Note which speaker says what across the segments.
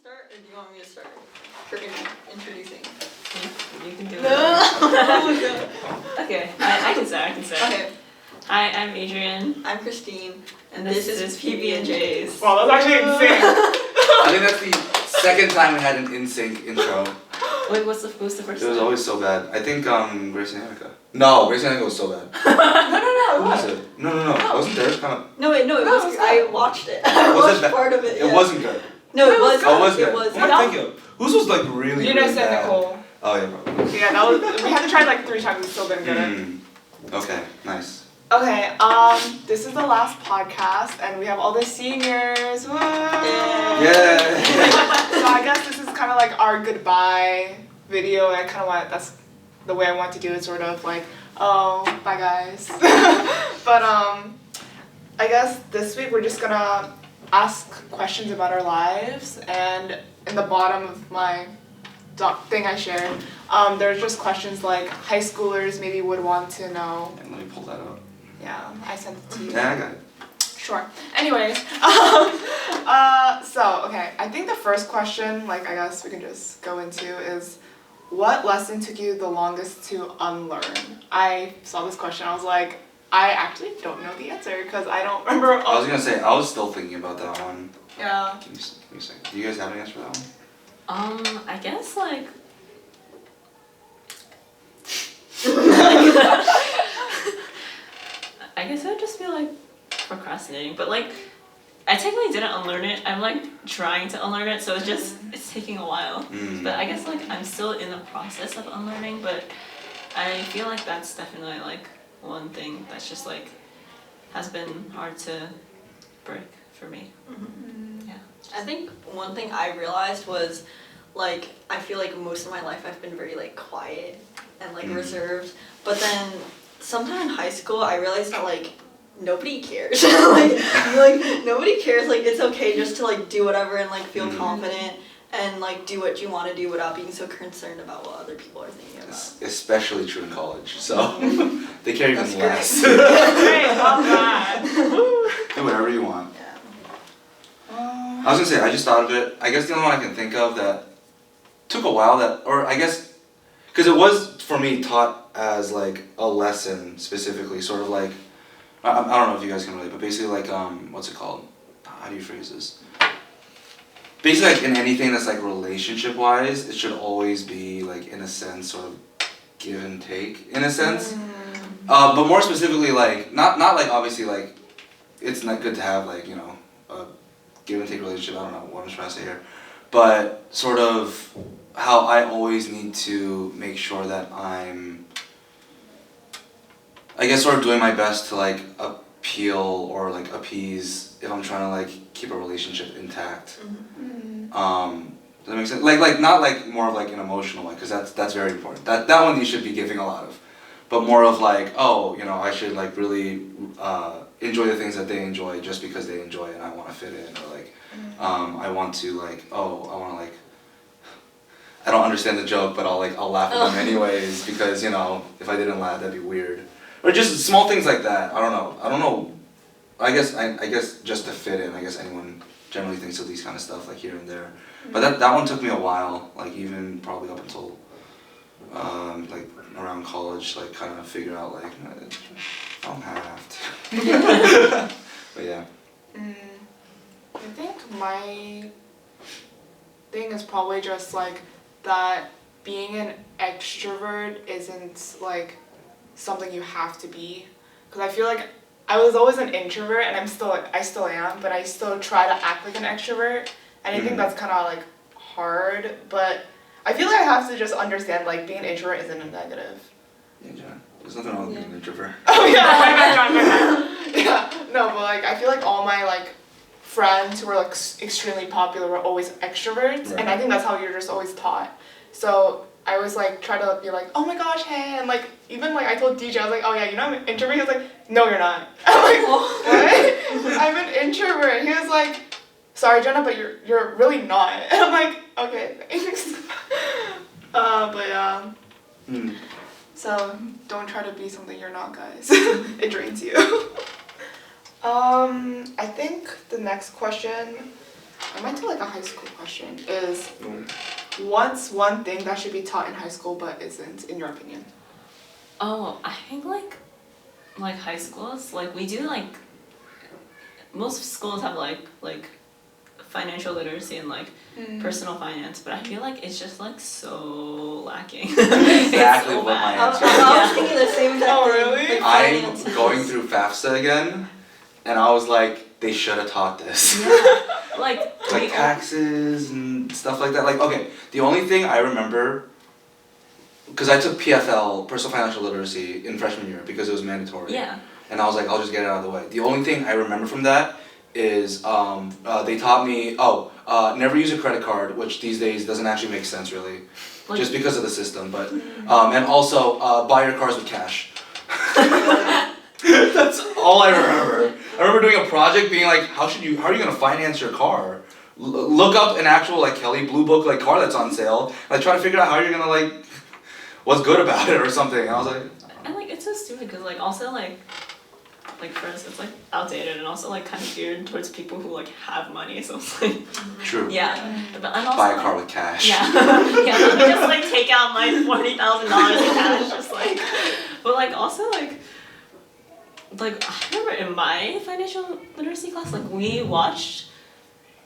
Speaker 1: start, or do you want me to start? For introducing.
Speaker 2: You can do it.
Speaker 1: No. Oh my god.
Speaker 2: Okay, I can start.
Speaker 1: Okay.
Speaker 2: Hi, I'm Adrian.
Speaker 1: I'm Christine,
Speaker 2: And this is PB&Js.
Speaker 3: Wow, that's actually insane.
Speaker 4: I think that's the second time we had an in-sync intro.
Speaker 2: Wait, what's the first
Speaker 4: It
Speaker 2: time?
Speaker 4: was always so bad. I think Grace and Annika. No, Grace and Annika was so bad.
Speaker 1: No,
Speaker 4: Who was it? No. I wasn't there. It was kind of.
Speaker 1: No, it was. I watched it. I
Speaker 4: Was it
Speaker 1: watched
Speaker 4: bad?
Speaker 1: part of it.
Speaker 4: It wasn't good.
Speaker 1: No, it was.
Speaker 4: Oh, it was good.
Speaker 1: It was.
Speaker 4: What am I thinking of? Whose was like really,
Speaker 3: You know,
Speaker 4: really
Speaker 3: said
Speaker 4: bad?
Speaker 3: Nicole.
Speaker 4: Oh yeah, probably.
Speaker 3: Yeah, that was. We had to try it like 3 times. We still didn't get it.
Speaker 4: Okay, nice.
Speaker 3: Okay. This is the last podcast, and we have all the seniors. Woo!
Speaker 4: Yeah.
Speaker 3: So I guess this is kind of like our goodbye video. I kind of want. That's the way I want to do it. Sort of like, oh, bye guys. But I guess this week we're just gonna ask questions about our lives, and in the bottom of my thing I shared, there's just questions like high schoolers maybe would want to know.
Speaker 4: And let me pull that up.
Speaker 3: Yeah, I sent it to you.
Speaker 4: Yeah, I got it.
Speaker 3: Sure. Anyways, so okay, I think the first question, like I guess we can just go into is, what lesson took you the longest to unlearn? I saw this question, I was like, I actually don't know the answer because I don't remember.
Speaker 4: I was gonna say I was still thinking about that one.
Speaker 3: Yeah.
Speaker 4: Give me a second. Do you guys have an answer for that one?
Speaker 2: I guess like. I guess it would just be like procrastinating, but like I technically didn't unlearn it. I'm like trying to unlearn it, so it's taking a while. But I guess like I'm still in the process of unlearning, but I feel like that's definitely like one thing that's just like has been hard to break for me. Yeah.
Speaker 1: I think one thing I realized was, like, I feel like most of my life I've been very like quiet and like reserved, but then sometime in high school I realized that like nobody cares. like nobody cares. Like it's okay just to like do whatever and like feel confident and like do what you want to do without being so concerned about what other people are thinking about.
Speaker 4: Especially true in college. So they care even
Speaker 1: That's
Speaker 4: less.
Speaker 3: Great, love that.
Speaker 4: Do whatever you want.
Speaker 1: Yeah.
Speaker 4: I was gonna say, I just thought of it. I guess the only one I can think of that took a while or I guess, because it was for me taught as like a lesson specifically, sort of like, I don't know if you guys can relate, but basically like, what's it called? How do you phrase this? Basically like in anything that's like relationship wise, it should always be like in a sense sort of give and take in a sense. But more specifically like, not like obviously like, it's not good to have like, you know, a give and take relationship, I don't know what I'm trying to say here, but sort of how I always need to make sure that I'm, I guess sort of doing my best to like appeal or like appease if I'm trying to like keep a relationship intact. Does that make sense? Like not like more of like an emotional one, because that's very important. That one you should be giving a lot of, but more of like, oh, you know, I should like really enjoy the things that they enjoy just because they enjoy it and I want to fit in, or like I want to like, oh, I want to like, I don't understand the joke, but I'll laugh at them anyways because, you know, if I didn't laugh that'd be weird, or just small things like that. I don't know. I guess just to fit in. I guess anyone generally thinks of these kind of stuff like here and there, but that one took me a while, like even probably up until like around college, like kind of figure out like I don't have to. But yeah.
Speaker 3: I think my thing is probably just like that being an extrovert isn't like something you have to be, because I feel like I was always an introvert and I still am, but I still try to act like an extrovert, and I think that's kind of like hard, but I feel like I have to just understand like being an introvert isn't a negative.
Speaker 4: Yeah, John. There's nothing wrong with being an introvert.
Speaker 3: Oh yeah, my bad, John. Yeah, no, but like I feel like all my like friends who were like extremely popular were always extroverts, and I think that's how you're just always taught. So I always like try to be like, oh my gosh, hey, and like even like I told DJ, I was like, oh yeah, you know I'm an introvert. He was like, no, you're not. I'm like, what? I'm an introvert. He was like, sorry, Jenna, but you're really not. And I'm like, okay, thanks. But yeah. So don't try to be something you're not, guys. It drains you. I think the next question I might do like a high school question. Is what's one thing that should be taught in high school but isn't, in your opinion?
Speaker 2: Oh, I think like high schools, like we do like most schools have like financial literacy and like personal finance, but I feel like it's just like so lacking.
Speaker 4: Exactly
Speaker 2: so
Speaker 4: what my
Speaker 2: bad.
Speaker 4: answer
Speaker 1: I was
Speaker 4: is.
Speaker 1: thinking the same exact
Speaker 3: Oh,
Speaker 1: thing.
Speaker 3: really?
Speaker 1: Like
Speaker 4: I'm
Speaker 1: finances.
Speaker 4: going through FAFSA again, and I was like, they should have taught this.
Speaker 2: Yeah, like
Speaker 4: Like taxes and stuff like that. Like, okay, the only thing I remember, because I took PFL, Personal Financial Literacy, in freshman year because it was mandatory.
Speaker 2: Yeah.
Speaker 4: And I was like, I'll just get it out of the way. The only thing I remember from that is they taught me, never use a credit card, which these days doesn't actually make sense really,
Speaker 2: Like,
Speaker 4: just because of the system. But and also buy your cars with cash. That's all I remember. I remember doing a project being like, how are you gonna finance your car? Look up an actual like Kelly Blue Book like car that's on sale. Like try to figure out how you're gonna like, what's good about it or something. And I was like,
Speaker 2: and like it's so stupid because like also like first it's like outdated and also like kind of geared towards people who like have money, so it's like
Speaker 4: true.
Speaker 2: yeah, but and also
Speaker 4: Buy a
Speaker 2: like,
Speaker 4: car with cash.
Speaker 2: yeah yeah let me just like take out my $40,000 in cash, just like, but like also like I remember in my financial literacy class like we watched.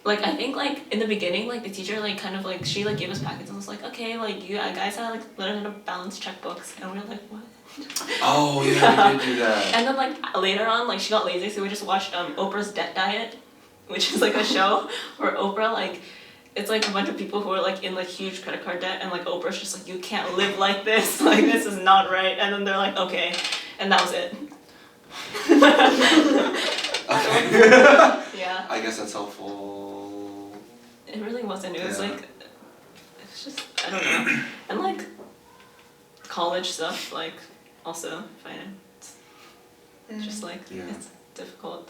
Speaker 2: Like I think like in the beginning like the teacher like kind of like she like gave us packets and was like, okay, like you guys had like learn how to balance checkbooks, and we were like, what?
Speaker 4: Oh yeah, we did do that.
Speaker 2: And then like later on like she got lazy, so we just watched Oprah's Debt Diet, which is like a show where Oprah like it's like a bunch of people who are like in like huge credit card debt, and like Oprah's just like, you can't live like this, like this is not right, and then they're like, okay, and that was it.
Speaker 4: Okay.
Speaker 2: Yeah.
Speaker 4: I guess that's helpful.
Speaker 2: It really wasn't. It was
Speaker 4: Yeah.
Speaker 2: like, it's just, I don't know. And like, college stuff, like, also finance. Just like,
Speaker 4: Yeah.
Speaker 2: it's difficult.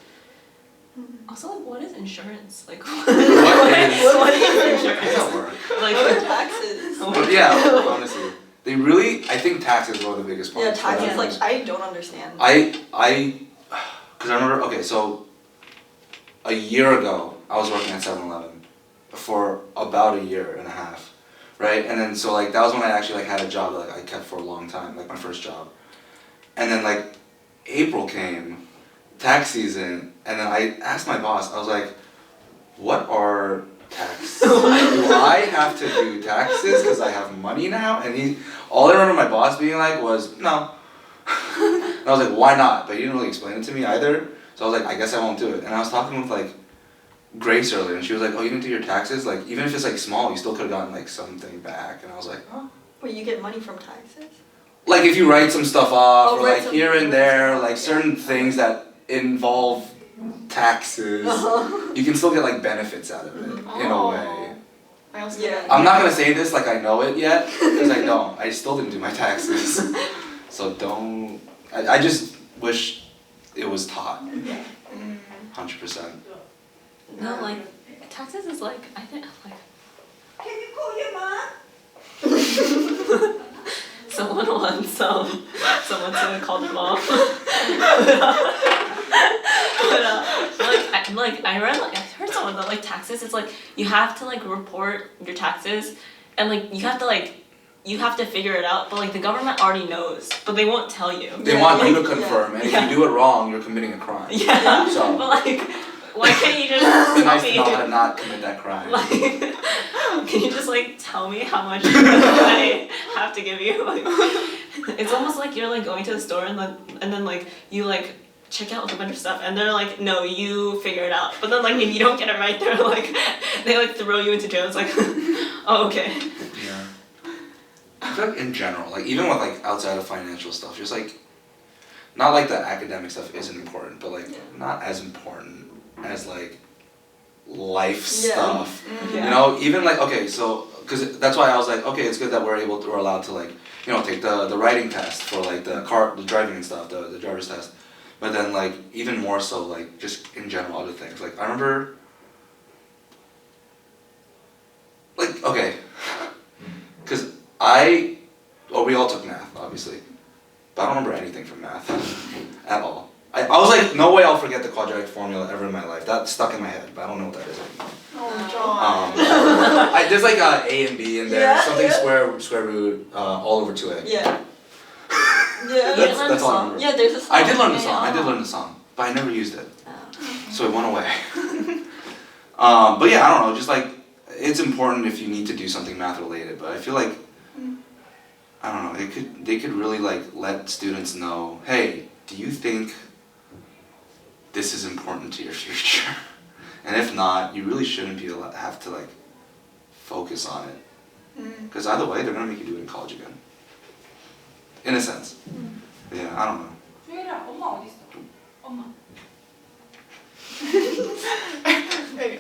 Speaker 2: Also, like, what is insurance? Like,
Speaker 4: What is-
Speaker 2: what is
Speaker 4: How does
Speaker 2: insurance?
Speaker 4: that work?
Speaker 2: Like,
Speaker 1: What are taxes?
Speaker 4: But yeah, honestly, they really. I think taxes are one of the biggest
Speaker 1: Yeah,
Speaker 4: problems. for
Speaker 1: taxes,
Speaker 4: that.
Speaker 1: like, I don't understand.
Speaker 4: Because I remember. Okay, so a year ago, I was working at 7-Eleven for about a year and a half, right? And then so like that was when I actually like had a job that like I kept for a long time, like my first job. And then like April came, tax season, and then I asked my boss. I was like, "What are taxes? Do I have to do taxes because I have money now?" And all I remember my boss being like was, "No." And I was like, "Why not?" But he didn't really explain it to me either. So I was like, "I guess I won't do it." And I was talking with like Grace earlier, and she was like, "Oh, you didn't do your taxes? Like even if it's like small, you still could have gotten like something back." And I was like, "Oh."
Speaker 1: Wait, you get money from taxes?
Speaker 4: Like if you write some stuff off,
Speaker 1: Oh,
Speaker 4: or
Speaker 1: write
Speaker 4: like
Speaker 1: some-
Speaker 4: here and there, like
Speaker 1: yeah.
Speaker 4: certain things that involve taxes, you can still get like benefits out of it in a way.
Speaker 3: I also
Speaker 1: Yeah.
Speaker 3: did.
Speaker 4: I'm not gonna say this like I know it yet, because I don't. I still didn't do my taxes, so don't. I just wish it was taught. 100%.
Speaker 2: no, like, taxes is like, I think, like,
Speaker 5: Can you call your mom?
Speaker 2: someone once, someone to call their mom. I read, like, I heard someone that, like, taxes, it's like, you have to, like, report your taxes, and, like, you have to figure it out, but, like, the government already knows, but they won't tell you.
Speaker 4: They
Speaker 1: Yeah,
Speaker 4: want you to
Speaker 1: yeah.
Speaker 4: confirm, and if
Speaker 2: Yeah.
Speaker 4: you do it wrong, you're committing a crime.
Speaker 2: Yeah,
Speaker 4: So-
Speaker 2: but, like, why can't you just
Speaker 4: It's nice
Speaker 2: tell
Speaker 4: to know how to
Speaker 2: me,
Speaker 4: not commit that crime.
Speaker 2: like, can you just, like, tell me how much I have to give you? Like, it's almost like you're, like, going to the store and then like, you, like, check out with a bunch of stuff, and they're like, no, you figure it out. But then, like, if you don't get it right, they're like, they, like, throw you into jail. It's like, oh, okay.
Speaker 4: Yeah. I feel like in general, like even with like outside of financial stuff, just like, not like the academic stuff isn't important, but like not as important as like life
Speaker 1: Yeah.
Speaker 4: stuff.
Speaker 2: Yeah.
Speaker 4: You know, even like, okay, so, because that's why I was like, okay, it's good that we're allowed to like, you know, take the writing test for like the driving and stuff, the driver's test. But then like, even more so like, just in general other things. Like, I remember, like, okay, because we all took math, obviously. But I don't remember anything from math at all. I was like, no way I'll forget the quadratic formula ever in my life. That stuck in my head, but I don't know what that is anymore.
Speaker 3: Oh, John.
Speaker 4: There's like A and B in there.
Speaker 1: Yeah,
Speaker 4: Something
Speaker 1: yeah.
Speaker 4: square root all over 2a.
Speaker 1: Yeah.
Speaker 2: You
Speaker 1: Yeah.
Speaker 2: didn't learn
Speaker 4: That's
Speaker 2: the
Speaker 4: all I
Speaker 2: song?
Speaker 4: remember.
Speaker 1: Yeah, there's a song.
Speaker 4: I did learn the
Speaker 2: Yeah,
Speaker 4: song. I did
Speaker 2: yeah.
Speaker 4: learn the song, but I never used it,
Speaker 1: Oh.
Speaker 4: so it went away. But yeah, I don't know. Just like it's important if you need to do something math related, but I feel like I don't know. They could really like let students know, hey, do you think this is important to your future? And if not, you really shouldn't be have to like focus on it, because either way, they're gonna make you do it in college again. In a sense. Yeah, I don't know.
Speaker 5: 주혜라, 엄마 어디 있어? 엄마.
Speaker 3: Okay,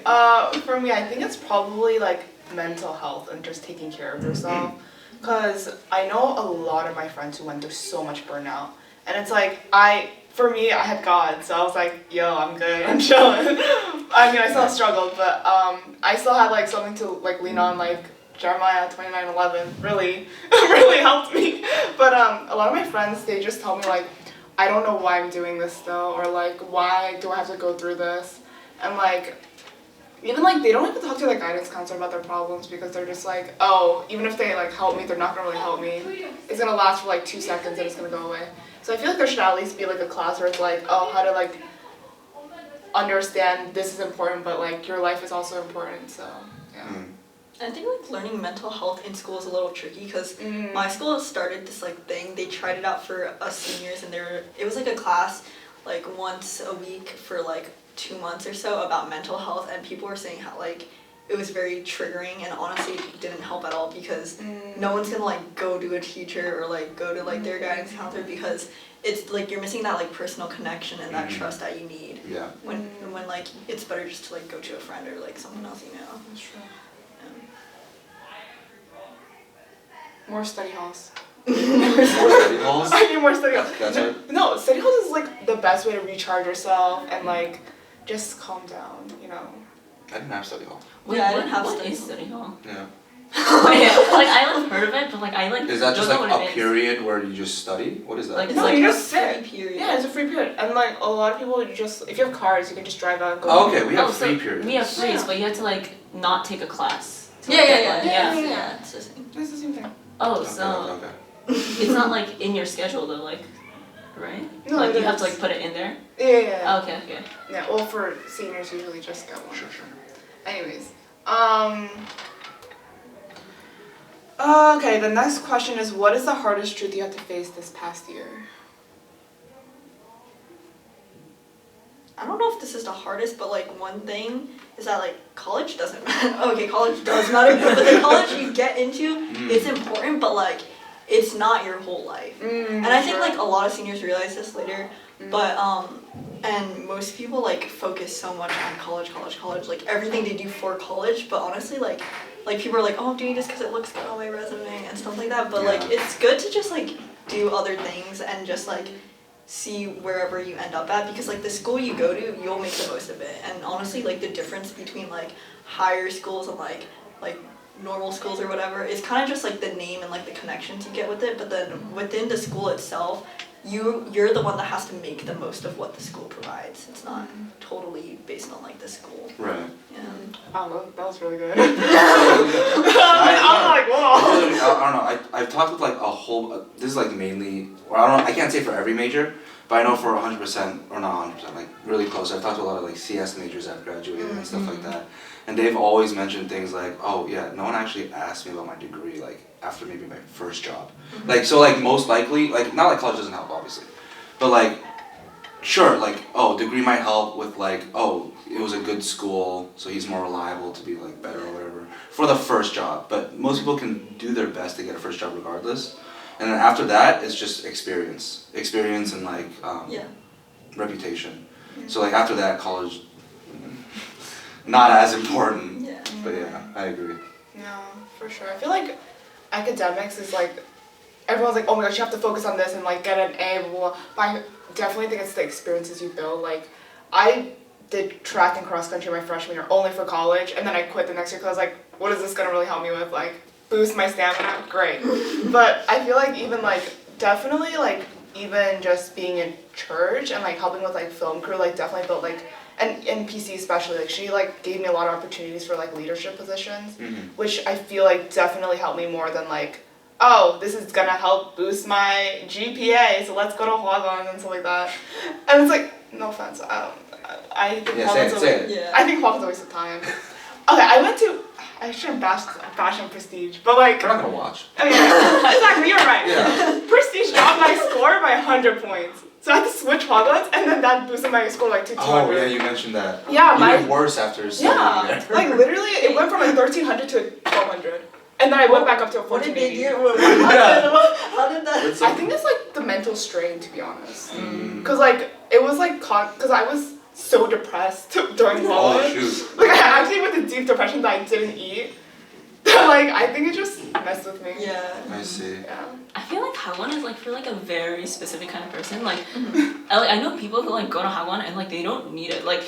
Speaker 3: for me, I think it's probably like mental health and just taking care of yourself. Cause I know a lot of my friends who went through so much burnout, and it's like for me, I had God, so I was like, yo, I'm good, I'm chilling. I mean, I still struggled, but I still had like something to like lean on, like Jeremiah 29:11 really, really helped me. But a lot of my friends, they just tell me like, I don't know why I'm doing this though, or like, why do I have to go through this? And like, even like they don't even talk to their guidance counselor about their problems because they're just like, oh, even if they like help me, they're not gonna really help me. It's gonna last for like 2 seconds and it's gonna go away. So I feel like there should at least be like a class where it's like, oh, how to like understand this is important, but like your life is also important. So yeah.
Speaker 1: I think like learning mental health in school is a little tricky because my school started this like thing. They tried it out for us seniors, and it was like a class like once a week for like 2 months or so about mental health, and people were saying how like it was very triggering, and honestly it didn't help at all because no one's gonna like go to a teacher or like go to like their guidance counselor because it's like you're missing that like personal connection and that trust that you need.
Speaker 4: Yeah.
Speaker 1: When like it's better just to like go to a friend or like someone else you know.
Speaker 3: That's true. More study halls.
Speaker 4: More study halls?
Speaker 3: I need more study halls.
Speaker 4: That's right.
Speaker 3: No, study halls is like the best way to recharge yourself and like just calm down, you know.
Speaker 4: I didn't have study hall.
Speaker 2: Wait,
Speaker 1: Yeah, I didn't have
Speaker 2: what
Speaker 1: study
Speaker 2: is
Speaker 1: hall.
Speaker 2: study hall?
Speaker 4: Yeah.
Speaker 2: Like I have heard of it, but like I like
Speaker 4: Is that just
Speaker 2: don't
Speaker 4: like
Speaker 2: know what
Speaker 4: a
Speaker 2: it is.
Speaker 4: period where you just study? What is that?
Speaker 2: Like,
Speaker 3: No,
Speaker 2: like
Speaker 3: you
Speaker 1: a
Speaker 3: just
Speaker 1: free
Speaker 3: sit.
Speaker 1: period.
Speaker 3: Yeah, it's a free period. And like a lot of people just, if you have cars, you can just drive out and go.
Speaker 4: Oh, okay, we have
Speaker 2: Oh, so
Speaker 4: free periods.
Speaker 2: we have freeze,
Speaker 3: Yeah.
Speaker 2: but you have to like not take a class. to,
Speaker 1: Yeah,
Speaker 2: like,
Speaker 1: yeah,
Speaker 2: get
Speaker 1: yeah,
Speaker 2: one.
Speaker 1: yeah,
Speaker 3: Yeah.
Speaker 1: yeah. It's the same.
Speaker 3: It's the same thing.
Speaker 2: Oh,
Speaker 4: Okay,
Speaker 2: so
Speaker 4: okay.
Speaker 2: it's not like in your schedule though, like, right?
Speaker 3: No,
Speaker 2: like
Speaker 3: it
Speaker 2: you have to
Speaker 3: is.
Speaker 2: like put it in there.
Speaker 3: Yeah.
Speaker 2: Oh, okay, okay.
Speaker 3: Yeah, well for seniors usually just get one.
Speaker 4: Sure.
Speaker 3: Anyways, okay, the next question is, what is the hardest truth you had to face this past year?
Speaker 1: I don't know if this is the hardest, but like one thing is that like college doesn't matter. Okay, college does matter, but the college you get into, it's important, but like it's not your whole life. And I think like a lot of seniors realize this later, but and most people like focus so much on college, like everything they do for college, but honestly like people are like, oh, I'm doing this because it looks good on my resume and stuff like that, but like
Speaker 4: Yeah.
Speaker 1: it's good to just like do other things and just like see wherever you end up at, because like the school you go to, you'll make the most of it. And honestly like the difference between like higher schools and like normal schools or whatever is kind of just like the name and like the connections you get with it, but then within the school itself, you're the one that has to make the most of what the school provides. It's not totally based on like the school.
Speaker 4: Right.
Speaker 1: Yeah.
Speaker 3: Oh, that was really good.
Speaker 4: I
Speaker 3: I'm like, whoa.
Speaker 4: don't know. I've talked with like a whole. This is like mainly, or I can't say for every major, but I know for 100% or not 100%, like really close. I've talked to a lot of like CS majors that have graduated and stuff like that, and they've always mentioned things like, oh yeah, no one actually asked me about my degree like after maybe my first job. Like so like most likely like not like college doesn't help obviously, but like sure like oh degree might help with like oh it was a good school so he's more reliable to be like better or whatever for the first job, but most people can do their best to get a first job regardless, and then after that it's just experience and like reputation. So like after that college not as important.
Speaker 1: Yeah.
Speaker 4: But yeah, I agree.
Speaker 3: No, for sure. I feel like academics is like, everyone's like, oh my gosh, you have to focus on this and like get an A, blah, blah, blah. But I definitely think it's the experiences you build. Like, I did track and cross country my freshman year only for college, and then I quit the next year because I was like, what is this gonna really help me with? Like, boost my stamina? Great. But I feel like even like, definitely like, even just being in church and like helping with like film crew, like definitely built like and in PC especially, like she like gave me a lot of opportunities for like leadership positions,
Speaker 4: Mhm.
Speaker 3: which I feel like definitely helped me more than like, oh, this is gonna help boost my GPA, so let's go to Hwagon and stuff like that. And it's like, no offense, I think
Speaker 4: Yeah, say
Speaker 3: Hwagon's
Speaker 4: it, say it.
Speaker 1: Yeah.
Speaker 3: I think Hwagon's a waste of time. Okay, I shouldn't bash on Prestige, but like,
Speaker 4: We're not gonna watch.
Speaker 3: okay, exactly, you're right.
Speaker 4: Yeah.
Speaker 3: Prestige dropped my score by 100 points. So I had to switch Hogwarts, and then that boosted my score like to 200.
Speaker 4: Oh yeah, you mentioned that.
Speaker 3: Yeah,
Speaker 4: Even worse after studying
Speaker 3: yeah,
Speaker 4: there.
Speaker 3: like literally, it went from like 1300 to 1200, and then I went back up to a
Speaker 1: What did they
Speaker 3: 1480.
Speaker 1: do?
Speaker 4: Yeah.
Speaker 1: How did that?
Speaker 4: It's
Speaker 3: I
Speaker 4: like-
Speaker 3: think it's like the mental strain, to be honest.
Speaker 4: Mm.
Speaker 3: Cause like it was like cause I was so depressed during
Speaker 4: Oh
Speaker 3: college.
Speaker 4: shoot.
Speaker 3: Like I actually went to deep depression that I didn't eat. Like I think it just messed with me.
Speaker 1: Yeah.
Speaker 4: I see.
Speaker 3: Yeah.
Speaker 2: I feel like Hagwon is like for like a very specific kind of person. Like, I know people who like go to Hagwon and like they don't need it. Like,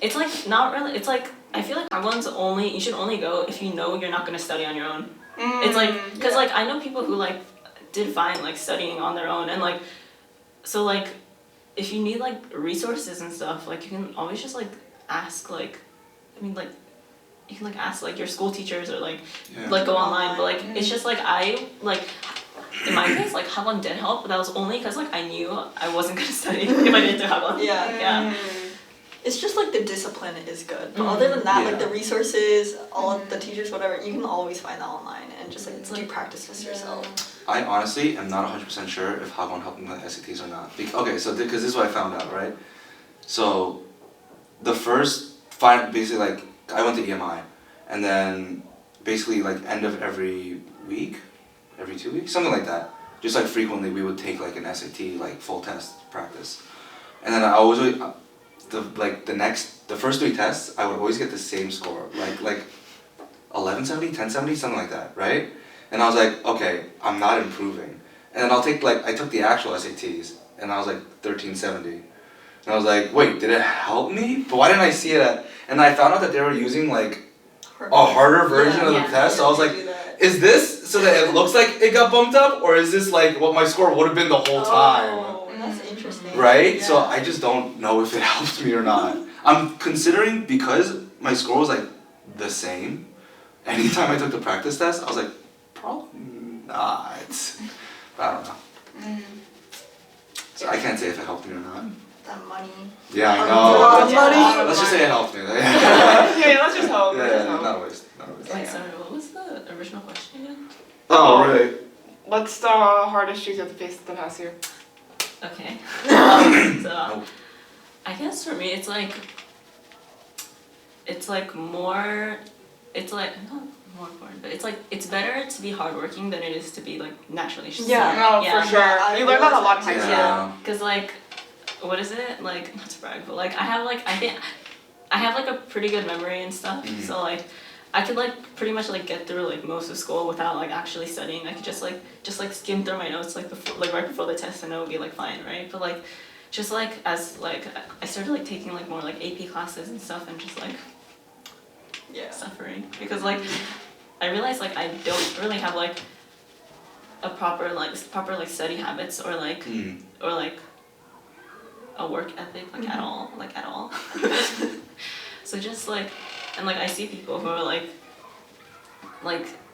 Speaker 2: it's like not really. It's like I feel like Hagwon's only you should only go if you know you're not gonna study on your own. It's like because like I know people who like did fine like studying on their own and like so like if you need like resources and stuff like you can always just like ask like I mean like you can like ask like your school teachers or like
Speaker 4: Yeah.
Speaker 2: like go online but like it's just like I like in my case like Hagwon did help but that was only because like I knew I wasn't gonna study if I didn't do Hagwon.
Speaker 1: Yeah. It's just like the discipline is good, but other than that, like the resources, all of the teachers, whatever, you can always find that online and just like do practice test yourself.
Speaker 4: I honestly am not 100% sure if Hagwon helped me with SATs or not. Okay, so because this is what I found out, right? So the first basically like I went to EMI, and then basically like end of every week, every 2 weeks, something like that. Just like frequently we would take like an SAT like full test practice, and then I always the first 3 tests I would always get the same score like 1170, 1070, something like that, right? And I was like, okay, I'm not improving. And then I took the actual SATs, and I was like 1370. And I was like, wait, did it help me? But why didn't I see it and I found out that they were using like a harder version of the test. So I was like, is this so that it looks like it got bumped up, or is this like what my score would have been the whole time?
Speaker 1: Oh, that's interesting.
Speaker 4: Right? So
Speaker 1: Yeah.
Speaker 4: I just don't know if it helped me or not. I'm considering because my score was like the same. Anytime I took the practice test, I was like, probably not. But I don't know. So I can't say if it helped me or not.
Speaker 1: That money.
Speaker 4: Yeah, I
Speaker 1: Oh,
Speaker 4: know.
Speaker 1: money.
Speaker 4: Let's just say it helped me.
Speaker 3: Yeah, let's just hope. Let's just hope.
Speaker 4: not a waste. Not a waste.
Speaker 2: Wait, sorry, what was the original question again?
Speaker 4: Oh, really?
Speaker 3: What's the hardest shoes you have to face the past year?
Speaker 2: Okay. So
Speaker 4: Oh.
Speaker 2: I guess for me it's like more it's like not more important but it's like it's better to be hardworking than it is to be like naturally smart.
Speaker 1: Yeah.
Speaker 3: No, for sure.
Speaker 1: I
Speaker 3: You learn that a lot in high
Speaker 1: realized
Speaker 3: school.
Speaker 2: Yeah, because like, what is it? Like, not to brag, but like, I think I have like a pretty good memory and stuff.
Speaker 4: Mhm.
Speaker 2: So like, I could like pretty much like get through like most of school without like actually studying. I could just like skim through my notes like before, like right before the test and it would be like fine, right? But like, just like as like I started like taking like more like AP classes and stuff and just like
Speaker 1: Yeah.
Speaker 2: suffering because like I realized like I don't really have like a proper like study habits or like
Speaker 4: Mm.
Speaker 2: or like a work ethic like at all so just like and like I see people who are like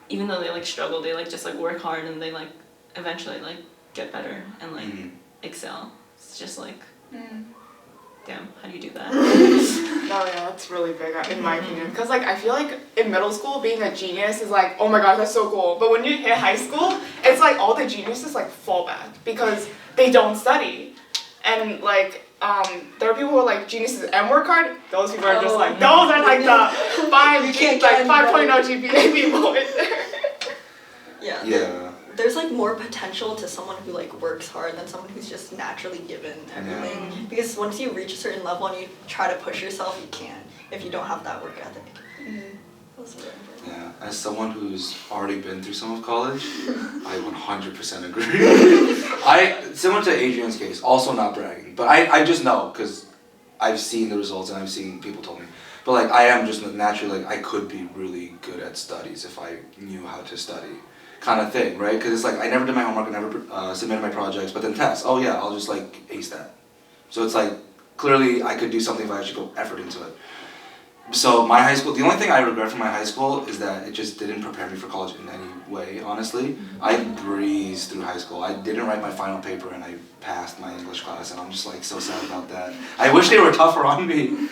Speaker 2: even though they like struggle they like just like work hard and they like eventually like get better and like
Speaker 4: Mm.
Speaker 2: excel. It's just like damn, how do you do that?
Speaker 3: No, yeah, that's really big in my opinion. Because like I feel like in middle school being a genius is like, oh my gosh, that's so cool. But when you hit high school, it's like all the geniuses like fall back because they don't study. And like there are people who are like geniuses and work hard. Those people are just like those are like the
Speaker 1: You can't get
Speaker 3: like
Speaker 1: any
Speaker 3: 5.0 GPA people right there.
Speaker 1: Yeah.
Speaker 4: Yeah.
Speaker 1: There's like more potential to someone who like works hard than someone who's just naturally given everything. Because once you reach a certain level and you try to push yourself, you can't if you don't have that work ethic. That's very important.
Speaker 4: Yeah, as someone who's already been through some of college, I 100% agree. Similar to Adrian's case, also not bragging, but I just know because I've seen the results and I've seen people told me. But like I am just naturally like I could be really good at studies if I knew how to study, kind of thing, right? Because it's like I never did my homework, I never submitted my projects, but then tests. Oh yeah, I'll just like ace that. So it's like clearly I could do something if I actually put effort into it. So my high school, the only thing I regret from my high school is that it just didn't prepare me for college in any way, honestly. I breezed through high school. I didn't write my final paper and I passed my English class, and I'm just like so sad about that. I wish they were tougher on me.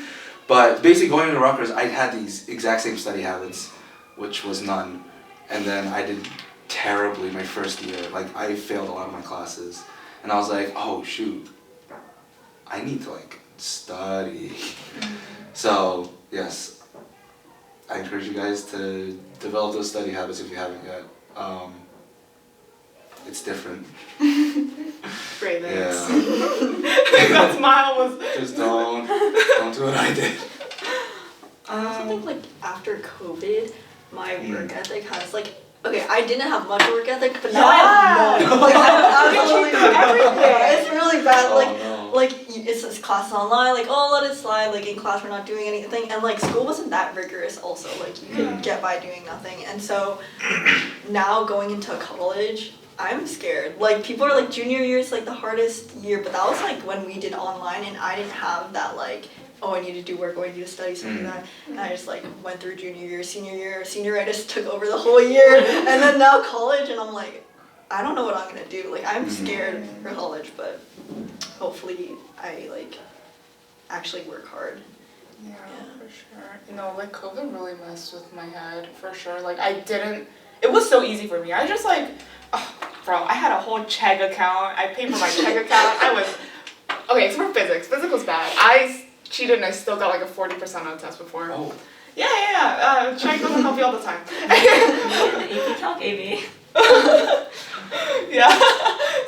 Speaker 4: But basically going into Rutgers, I had these exact same study habits, which was none. And then I did terribly my first year. Like I failed a lot of my classes. And I was like, oh shoot, I need to like study. So yes, I encourage you guys to develop those study habits if you haven't yet. It's different.
Speaker 3: Great, thanks.
Speaker 4: Yeah.
Speaker 3: That smile was.
Speaker 4: Just don't do what I did.
Speaker 1: I also think like after COVID, my work ethic has like, okay, I didn't have much work ethic, but now I have none. Like I'm absolutely everything. It's really bad. Like it's classes online, like oh let it slide. Like in class we're not doing anything, and like school wasn't that rigorous. Also, like you could get by doing nothing, and so now going into college, I'm scared. Like people are like junior year is like the hardest year, but that was like when we did online, and I didn't have that like. Oh, I need to do work, or I need to study something like that. And I just like went through junior year, senior I just took over the whole year. And then now college, and I'm like, I don't know what I'm gonna do. Like I'm scared for college, but hopefully I like actually work hard.
Speaker 3: Yeah, for sure. You know, like COVID really messed with my head, for sure. Like it was so easy for me. I just like, oh, bro, I had a whole Chegg account. I paid for my Chegg account. Okay, it's for physics. Physics was bad. I cheated and I still got like a 40% on a test before. Oh. Yeah. Chegg doesn't help you all the time.
Speaker 2: AP Calc, AB.
Speaker 3: Yeah.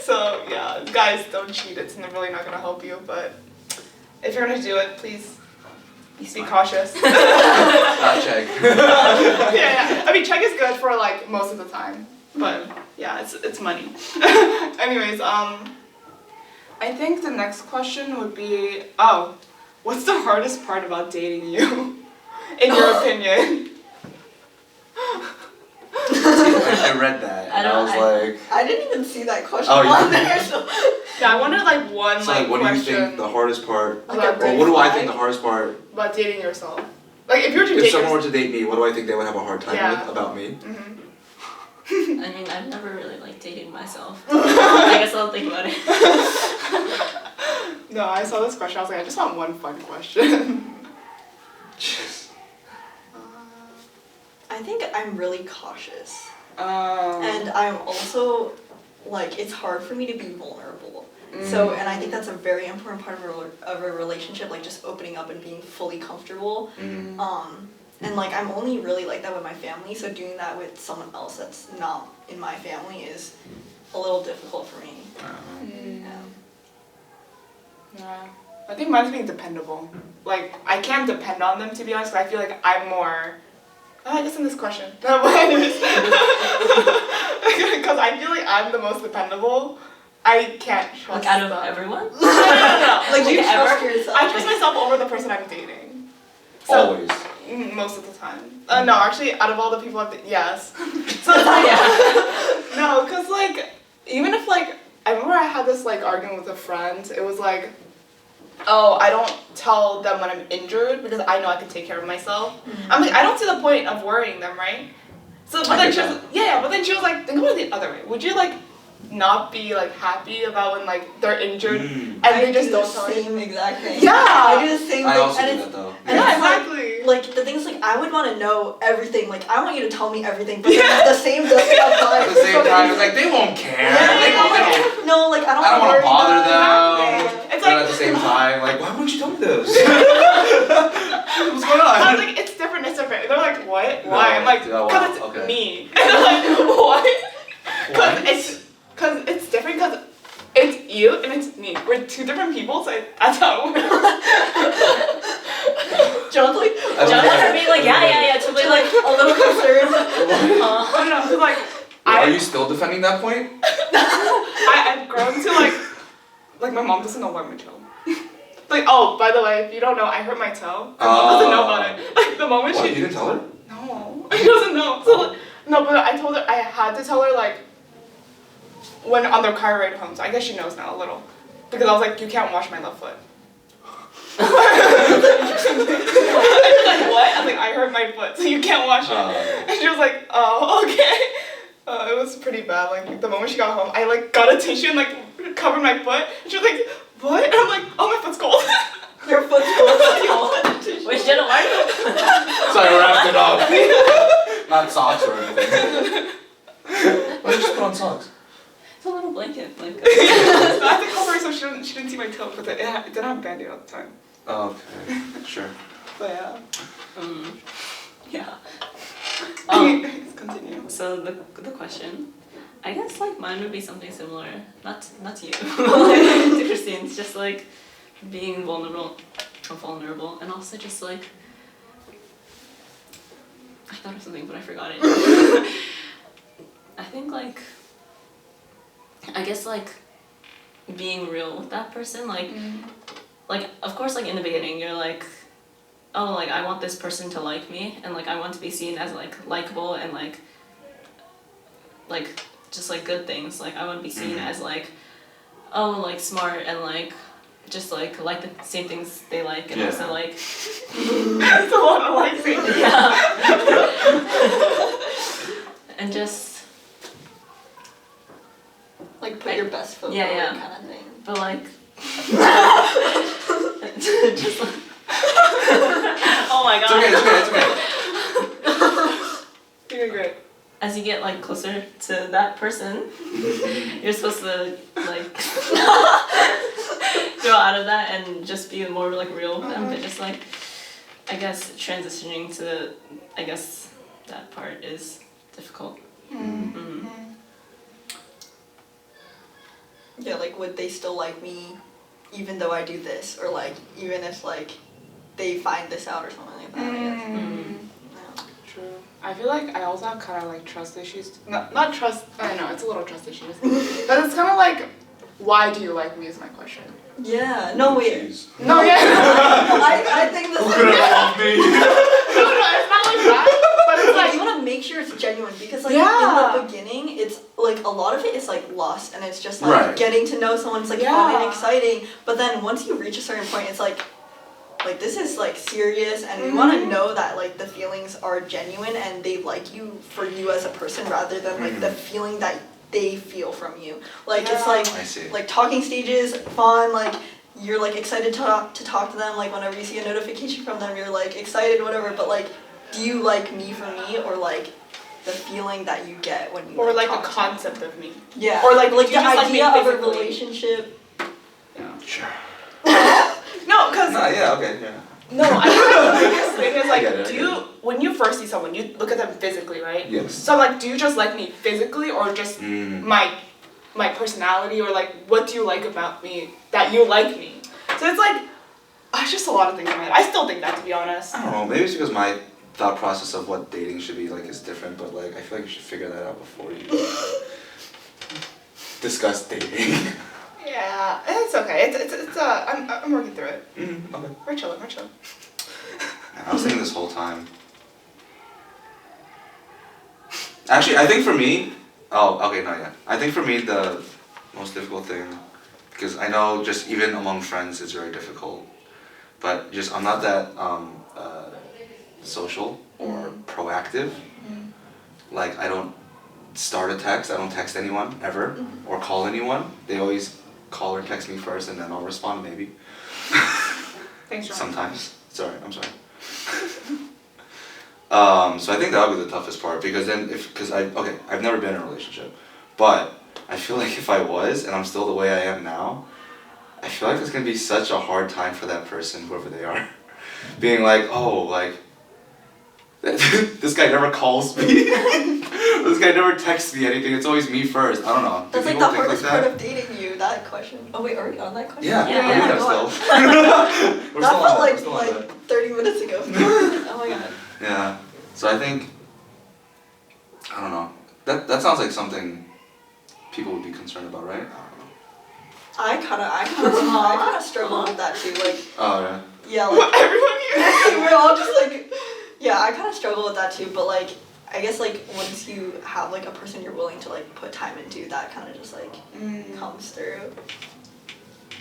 Speaker 3: So yeah, guys, don't cheat. It's really not gonna help you. But if you're gonna do it, please be cautious.
Speaker 4: Not Chegg.
Speaker 3: Yeah. I mean, Chegg is good for like most of the time, but yeah, it's money. Anyways, I think the next question would be, what's the hardest part about dating you, in your opinion?
Speaker 4: I read that and I was like...
Speaker 1: I didn't even see that question
Speaker 4: Oh,
Speaker 1: on there. So.
Speaker 3: Yeah, I wanted like one
Speaker 4: So like, what
Speaker 3: question.
Speaker 4: do you think the hardest part...
Speaker 3: Like
Speaker 4: or what do I think the hardest part...
Speaker 3: About dating yourself. Like if you were to
Speaker 4: If
Speaker 3: date
Speaker 4: someone were to date me, what do I think they would have a hard time
Speaker 3: Yeah.
Speaker 4: with about me?
Speaker 3: Mm-hmm.
Speaker 2: I mean, I've never really like dated myself. I guess I'll think about it.
Speaker 3: No, I saw this question. I was like, I just want one fun question.
Speaker 1: I think I'm really cautious.
Speaker 3: Oh.
Speaker 1: And I'm also, like, it's hard for me to be vulnerable. So, and I think that's a very important part of a relationship, like just opening up and being fully comfortable. And like, I'm only really like that with my family, so doing that with someone else that's not in my family is a little difficult for me.
Speaker 3: Yeah. I think mine's being dependable. Like, I can't depend on them, to be honest, but I feel like I'm more... I guess in this question. No, but anyways. Because I feel like I'm the most dependable. I can't trust
Speaker 2: Like out of
Speaker 3: them.
Speaker 2: everyone?
Speaker 3: No.
Speaker 1: Like, you trust
Speaker 2: ever?
Speaker 1: yourself.
Speaker 3: I trust myself over the person I'm dating. So,
Speaker 4: Always.
Speaker 3: Most of the time. No, actually, out of all the people I've dated, yes. So it's like, no, because like, even if like, I remember I had this like argument with a friend. It was like, oh, I don't tell them when I'm injured because I know I can take care of myself. I'm like, I don't see the point of worrying them, right? So, but then she was, but then she was like, think about it the other way. Would you like not be like happy about when like they're injured and they just don't tell you?
Speaker 1: Same exact thing.
Speaker 3: Yeah.
Speaker 1: I do the same thing.
Speaker 4: I also
Speaker 1: and
Speaker 4: do
Speaker 1: it's,
Speaker 4: that though.
Speaker 1: and
Speaker 3: Yeah,
Speaker 1: it's
Speaker 3: exactly.
Speaker 1: Like the thing is, like I would want to know everything. Like I want you to tell me everything, but then at the same doesn't have time.
Speaker 4: At the same time, it's like, they won't care.
Speaker 1: No, like I don't
Speaker 4: I don't want
Speaker 1: worry
Speaker 4: to bother
Speaker 1: about
Speaker 4: them.
Speaker 1: it.
Speaker 3: It's
Speaker 4: But
Speaker 3: like,
Speaker 4: at the same time, like, why wouldn't you tell me this? What's going on?
Speaker 3: I was like, it's different. They're like, what? Why? I'm like,
Speaker 4: Yeah,
Speaker 3: because
Speaker 4: wow,
Speaker 3: it's
Speaker 4: okay.
Speaker 3: me. And they're like, what?
Speaker 4: What?
Speaker 3: Because it's different because it's you and it's me. We're two different people, so that's how it works.
Speaker 1: John's like,
Speaker 2: Jonathan for me, like, yeah, to be like,
Speaker 1: a little concerned.
Speaker 3: I don't know, because like,
Speaker 4: Are you still defending that point?
Speaker 3: I've grown to like my mom doesn't know where my toe. Like, oh, by the way, if you don't know, I hurt my toe. My mom doesn't know about it. Like the moment
Speaker 4: What,
Speaker 3: she
Speaker 4: you didn't tell her?
Speaker 3: No, she doesn't know. So like, no, but I told her I had to tell her like when on their car ride home. So I guess she knows now a little because I was like, you can't wash my left foot. I was like, what? I was like, I hurt my foot, so you can't wash it. And she was like, oh, okay. It was pretty bad. Like the moment she got home, I like got a tissue and like covered my foot. And she was like, what? And I'm like, oh, my foot's cold.
Speaker 1: Your foot's cold.
Speaker 2: Wait, she didn't wipe it?
Speaker 4: So I wrapped it up. Not socks or anything. Why did you just put on socks?
Speaker 2: It's a little blanket. Like,
Speaker 3: I had to cover her so she didn't see my toe because it didn't have a band-aid at the time.
Speaker 4: Oh, okay, sure.
Speaker 3: But yeah.
Speaker 2: yeah.
Speaker 3: Continue.
Speaker 2: So the question, I guess like mine would be something similar. Not to you, to Christine. It's just like being vulnerable, and also just like I thought of something but I forgot it. I think like I guess like being real with that person, like like of course like in the beginning you're like, oh, like I want this person to like me and like I want to be seen as like likable and like just like good things. Like I want to be seen as like, oh, like smart and like just like the same things they like and also like
Speaker 3: That's a lot of like things.
Speaker 2: yeah. And just
Speaker 1: Like put your best foot
Speaker 2: Yeah,
Speaker 1: forward
Speaker 2: yeah.
Speaker 1: kind of thing.
Speaker 2: but like just like oh my god.
Speaker 4: It's okay.
Speaker 3: You're doing great.
Speaker 2: As you get like closer to that person, you're supposed to like grow out of that and just be more like real with them. But just like I guess transitioning to I guess that part is difficult.
Speaker 1: Yeah, like would they still like me even though I do this, or like even if like they find this out or something like that, I guess. Yeah.
Speaker 3: True. I feel like I also have kind of like trust issues. Not trust. I know it's a little trust issues, but it's kind of like, why do you like me? Is my question.
Speaker 1: Yeah, no wait.
Speaker 4: Jeez.
Speaker 3: No, yeah.
Speaker 1: I think this
Speaker 4: Who
Speaker 1: is
Speaker 4: could have loved me?
Speaker 3: No, it's not like that. But it's
Speaker 1: like
Speaker 3: like
Speaker 1: you want to make sure it's genuine because like
Speaker 3: Yeah.
Speaker 1: in the beginning it's like a lot of it is like lost and it's just like
Speaker 4: Right.
Speaker 1: getting to know someone. It's like fun and exciting, but then once you reach a certain point it's like this is like serious and you want to know that like the feelings are genuine and they like you for you as a person rather than like the feeling that they feel from you. Like it's like
Speaker 4: I see.
Speaker 1: like talking stages, fun, like you're like excited to talk to them, like whenever you see a notification from them you're like excited, whatever, but like do you like me for me or like the feeling that you get when you
Speaker 3: or like
Speaker 1: talk
Speaker 3: the
Speaker 1: to
Speaker 3: concept of me.
Speaker 1: them? Yeah.
Speaker 3: or, like,
Speaker 1: like
Speaker 3: do you
Speaker 1: the
Speaker 3: just like me
Speaker 1: idea of a
Speaker 3: physically?
Speaker 1: relationship.
Speaker 4: Sure.
Speaker 3: No, cause
Speaker 4: Yeah, okay, yeah.
Speaker 3: no, I think the biggest thing is
Speaker 4: I
Speaker 3: like,
Speaker 4: get it, I
Speaker 3: do
Speaker 4: get
Speaker 3: you when you first see someone, you look at them physically, right?
Speaker 4: Yes.
Speaker 3: So I'm like, do you just like me physically or just my personality, or like what do you like about me that you like me? So it's like, it's just a lot of things in my head. I still think that, to be honest.
Speaker 4: I don't know, maybe it's because my thought process of what dating should be like is different, but like I feel like you should figure that out before you discuss dating.
Speaker 3: Yeah, it's okay. It's I'm working through it.
Speaker 4: Okay.
Speaker 3: We're chilling.
Speaker 4: Man, I was thinking this whole time. Actually, I think for me, I think for me the most difficult thing, because I know just even among friends it's very difficult, but just I'm not that social or proactive. Like I don't start a text, I don't text anyone ever or call anyone. They always call or text me first and then I'll respond maybe.
Speaker 3: Thanks, John.
Speaker 4: Sometimes. Sorry, I'm sorry. So I think that would be the toughest part because I've never been in a relationship, but I feel like if I was and I'm still the way I am now, I feel like it's gonna be such a hard time for that person, whoever they are, being like, oh, like, this guy never calls me, this guy never texts me anything, it's always me first, I don't know. Do
Speaker 1: That's like
Speaker 4: people
Speaker 1: the
Speaker 4: think
Speaker 1: hardest
Speaker 4: that?
Speaker 1: part of dating you, that question. Oh wait, are we on that question?
Speaker 4: Yeah,
Speaker 2: Yeah.
Speaker 4: are you
Speaker 1: Oh my
Speaker 4: there
Speaker 1: God.
Speaker 4: still? We're
Speaker 1: That
Speaker 4: still on
Speaker 1: felt
Speaker 4: that, we're still on
Speaker 1: like
Speaker 4: that.
Speaker 1: 30 minutes ago. Oh my god.
Speaker 4: Yeah, so I think, I don't know, that sounds like something people would be concerned about, right? I don't know.
Speaker 1: I kind of struggle with that too. Like,
Speaker 4: Oh, yeah.
Speaker 1: yeah, like
Speaker 3: Everyone here.
Speaker 1: we're all just like, yeah, I kind of struggle with that too. But like, I guess like once you have like a person you're willing to like put time into, that kind of just like comes through.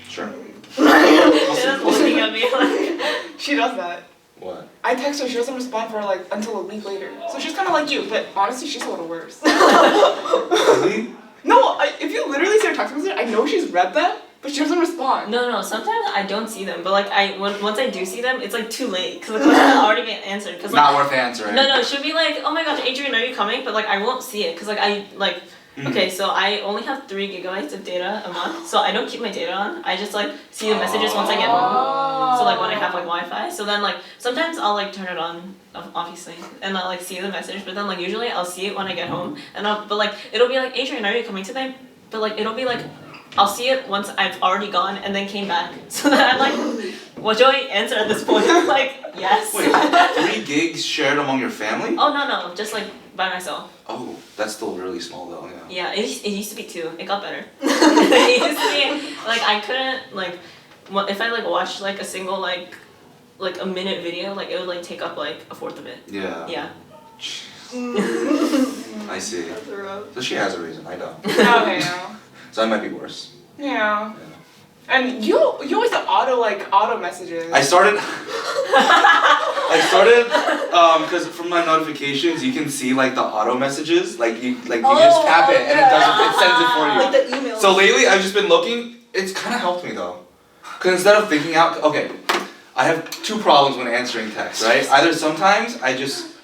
Speaker 4: Sure.
Speaker 1: Why
Speaker 2: She's just looking at me like.
Speaker 3: She does that.
Speaker 4: What?
Speaker 3: I text her, she doesn't respond for like until a week later. So she's kind of like you, but honestly, she's a little worse.
Speaker 4: Really?
Speaker 3: No, if you literally see her text message, I know she's read them, but she doesn't respond.
Speaker 2: No. Sometimes I don't see them, but like once I do see them, it's like too late because the question already been answered. Cause, like,
Speaker 4: Not worth answering.
Speaker 2: No, it should be like, oh my gosh, Adrian, are you coming? But like I won't see it because like I like. Okay, so I only have 3 gigabytes of data a month, so I don't keep my data on. I just like see the messages once I get home. So like when I have like Wi-Fi, so then like sometimes I'll like turn it on, obviously, and I'll like see the message. But then like usually I'll see it when I get home, and but like it'll be like, Adrian, are you coming today? But like it'll be like, I'll see it once I've already gone and then came back. So then I'm like, what do I answer at this point? Like yes.
Speaker 4: Wait, 3 gigs shared among your family?
Speaker 2: Oh no, just like by myself.
Speaker 4: Oh, that's still really small though, yeah.
Speaker 2: Yeah, it used to be 2. It got better. It used to be like I couldn't like if I like watched like a single like a minute video, like it would like take up like a fourth of it.
Speaker 4: Yeah.
Speaker 2: Yeah.
Speaker 4: I see.
Speaker 1: That's rough.
Speaker 4: So she has a reason, I don't.
Speaker 3: Okay, no.
Speaker 4: So I might be worse.
Speaker 3: Yeah. And you always auto messages.
Speaker 4: I started because from my notifications you can see like the auto messages, like you just tap it and it sends it for you.
Speaker 1: Like the emails.
Speaker 4: So lately I've just been looking. It's kind of helped me though, because instead of thinking out, okay, I have 2 problems when answering texts, right? Either sometimes I just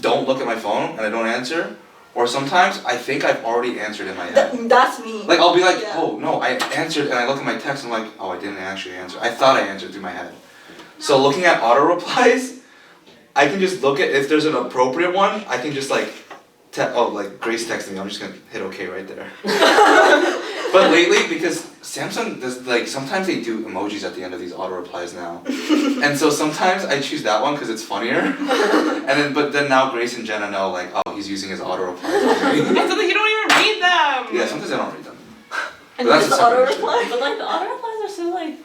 Speaker 4: don't look at my phone and I don't answer, or sometimes I think I've already answered in my head.
Speaker 1: That's me.
Speaker 4: Like I'll be like,
Speaker 1: Yeah.
Speaker 4: oh no, I answered, and I look at my text and I'm like, oh, I didn't actually answer. I thought I answered through my head. So looking at auto replies, I can just look at if there's an appropriate one. I can just like, like Grace texted me. I'm just gonna hit OK right there. But lately, because Samsung does like sometimes they do emojis at the end of these auto replies now, and so sometimes I choose that one because it's funnier. And then now Grace and Jenna know like, oh, he's using his auto replies on me.
Speaker 3: And so that you don't even read them.
Speaker 4: Yeah, sometimes I don't read them.
Speaker 2: And
Speaker 4: But that's
Speaker 1: Just
Speaker 4: a
Speaker 1: the auto
Speaker 4: separate issue.
Speaker 1: reply.
Speaker 2: But like the auto replies are so like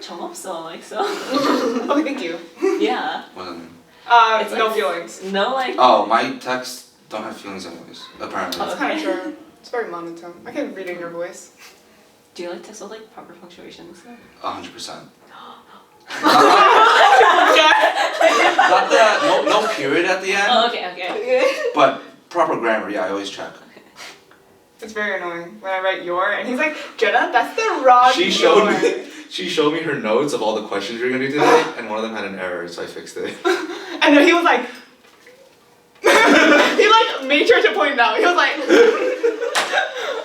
Speaker 2: chomopso, like so.
Speaker 3: Okay, thank you.
Speaker 2: Yeah.
Speaker 4: What does that mean?
Speaker 2: It's
Speaker 3: No
Speaker 2: like-
Speaker 3: feelings.
Speaker 2: No like.
Speaker 4: Oh, my texts don't have feelings anyways, apparently.
Speaker 3: That's
Speaker 2: Okay.
Speaker 3: kind of true. It's very monotone. I can read it in your voice.
Speaker 2: Do you like text with like proper punctuation and stuff?
Speaker 4: 100%. Not the, no period at the end,
Speaker 2: Oh okay.
Speaker 4: but proper grammar, yeah, I always check.
Speaker 3: It's very annoying when I write your and he's like, Jenna, that's the wrong
Speaker 4: She showed me her notes of all the questions we were gonna do today, and one of them had an error, so I fixed it.
Speaker 3: And then he was like, he like made sure to point it out. He was like,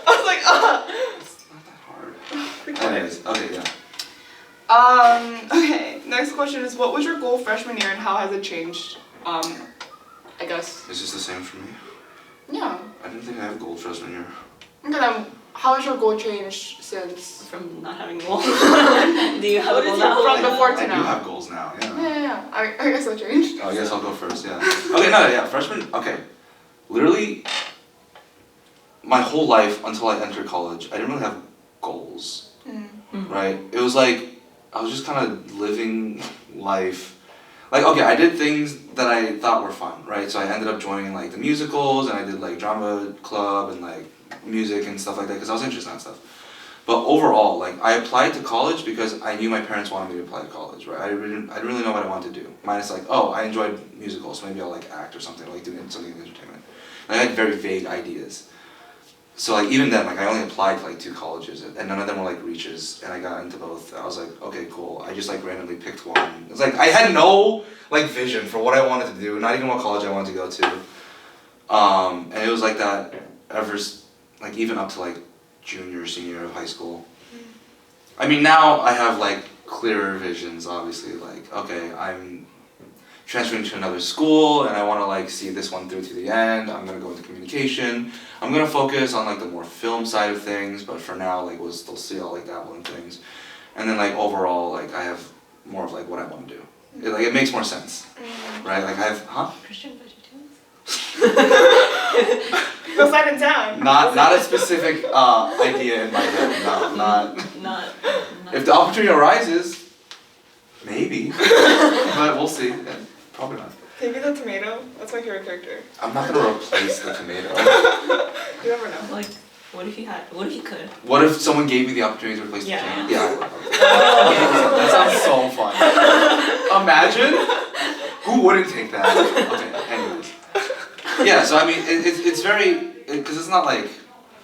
Speaker 3: I was like,
Speaker 4: It's not that hard. Anyways, okay, yeah.
Speaker 3: Okay, next question is what was your goal freshman year and how has it changed? I guess.
Speaker 4: Is this the same for me?
Speaker 3: Yeah.
Speaker 4: I didn't think I have gold freshman year.
Speaker 3: Okay, then how has your goal changed since?
Speaker 2: From not having goals. Do you have
Speaker 1: What
Speaker 2: a
Speaker 1: is
Speaker 2: goal
Speaker 1: your
Speaker 2: now?
Speaker 3: From before
Speaker 4: I
Speaker 3: to
Speaker 4: do
Speaker 3: now.
Speaker 4: have goals now, yeah.
Speaker 3: Yeah. I guess that changed.
Speaker 4: Oh, I guess I'll go first, yeah. Okay, no, yeah, freshman, okay. Literally, my whole life until I entered college, I didn't really have goals, right? It was like, I was just kind of living life. Like, okay, I did things that I thought were fun, right? So I ended up joining like the musicals, and I did like drama club and like music and stuff like that, because I was interested in that stuff. But overall, like, I applied to college because I knew my parents wanted me to apply to college, right? I didn't really know what I wanted to do. Minus like, oh, I enjoyed musicals, so maybe I'll like act or something, or like do something in entertainment. And I had very vague ideas. So like even then, like I only applied to like 2 colleges, and none of them were like reaches, and I got into both. I was like, okay, cool. I just like randomly picked one. It's like I had no like vision for what I wanted to do, not even what college I wanted to go to. And it was like that like even up to like junior, senior of high school. I mean, now I have like clearer visions, obviously, like, okay, I'm transferring to another school and I want to like see this one through to the end. I'm going to go into communication. I'm going to focus on like the more film side of things, but for now, like, we'll still see all like dabble in things. And then like overall, like I have more of like what I want to do. It makes more sense, right? Like I have,
Speaker 2: Christian vegetarians?
Speaker 3: Go side in town.
Speaker 4: Not a specific idea in my head. No, not.
Speaker 2: Not.
Speaker 4: If the opportunity arises, maybe. But we'll see. Yeah, probably not.
Speaker 3: Maybe the tomato. That's my favorite character.
Speaker 4: I'm not gonna replace the tomato.
Speaker 3: You never know.
Speaker 2: Like What if he could?
Speaker 4: What if someone gave me the opportunity to replace the
Speaker 2: Yeah,
Speaker 4: fan?
Speaker 2: yeah.
Speaker 4: Yeah. That sounds so fun. Imagine. Who wouldn't take that? Okay. Anyways. Yeah. So I mean, it's very because it's not like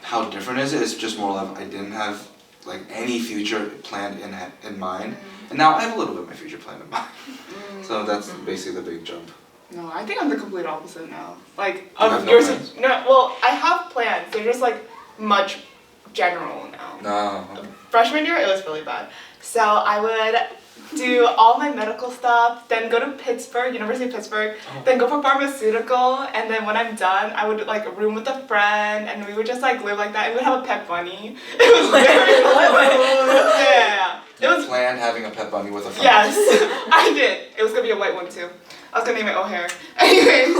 Speaker 4: how different is it. It's just more like I didn't have like any future planned in mind, and now I have a little bit of my future planned in mind. So that's basically the big jump.
Speaker 3: No, I think I'm the complete opposite now. Like,
Speaker 4: You have no
Speaker 3: yours.
Speaker 4: plans?
Speaker 3: No, well, I have plans. They're just like much general now.
Speaker 4: No.
Speaker 3: Freshman year, it was really bad. So I would do all my medical stuff, then go to Pittsburgh, University of Pittsburgh, then go for pharmaceutical, and then when I'm done, I would like room with a friend, and we would just like live like that. And we'd have a pet bunny. It was very yeah. It was
Speaker 4: planned having a pet bunny with a friend.
Speaker 3: yes, I did. It was gonna be a white one too. I was gonna name it O'Hare. Anyways,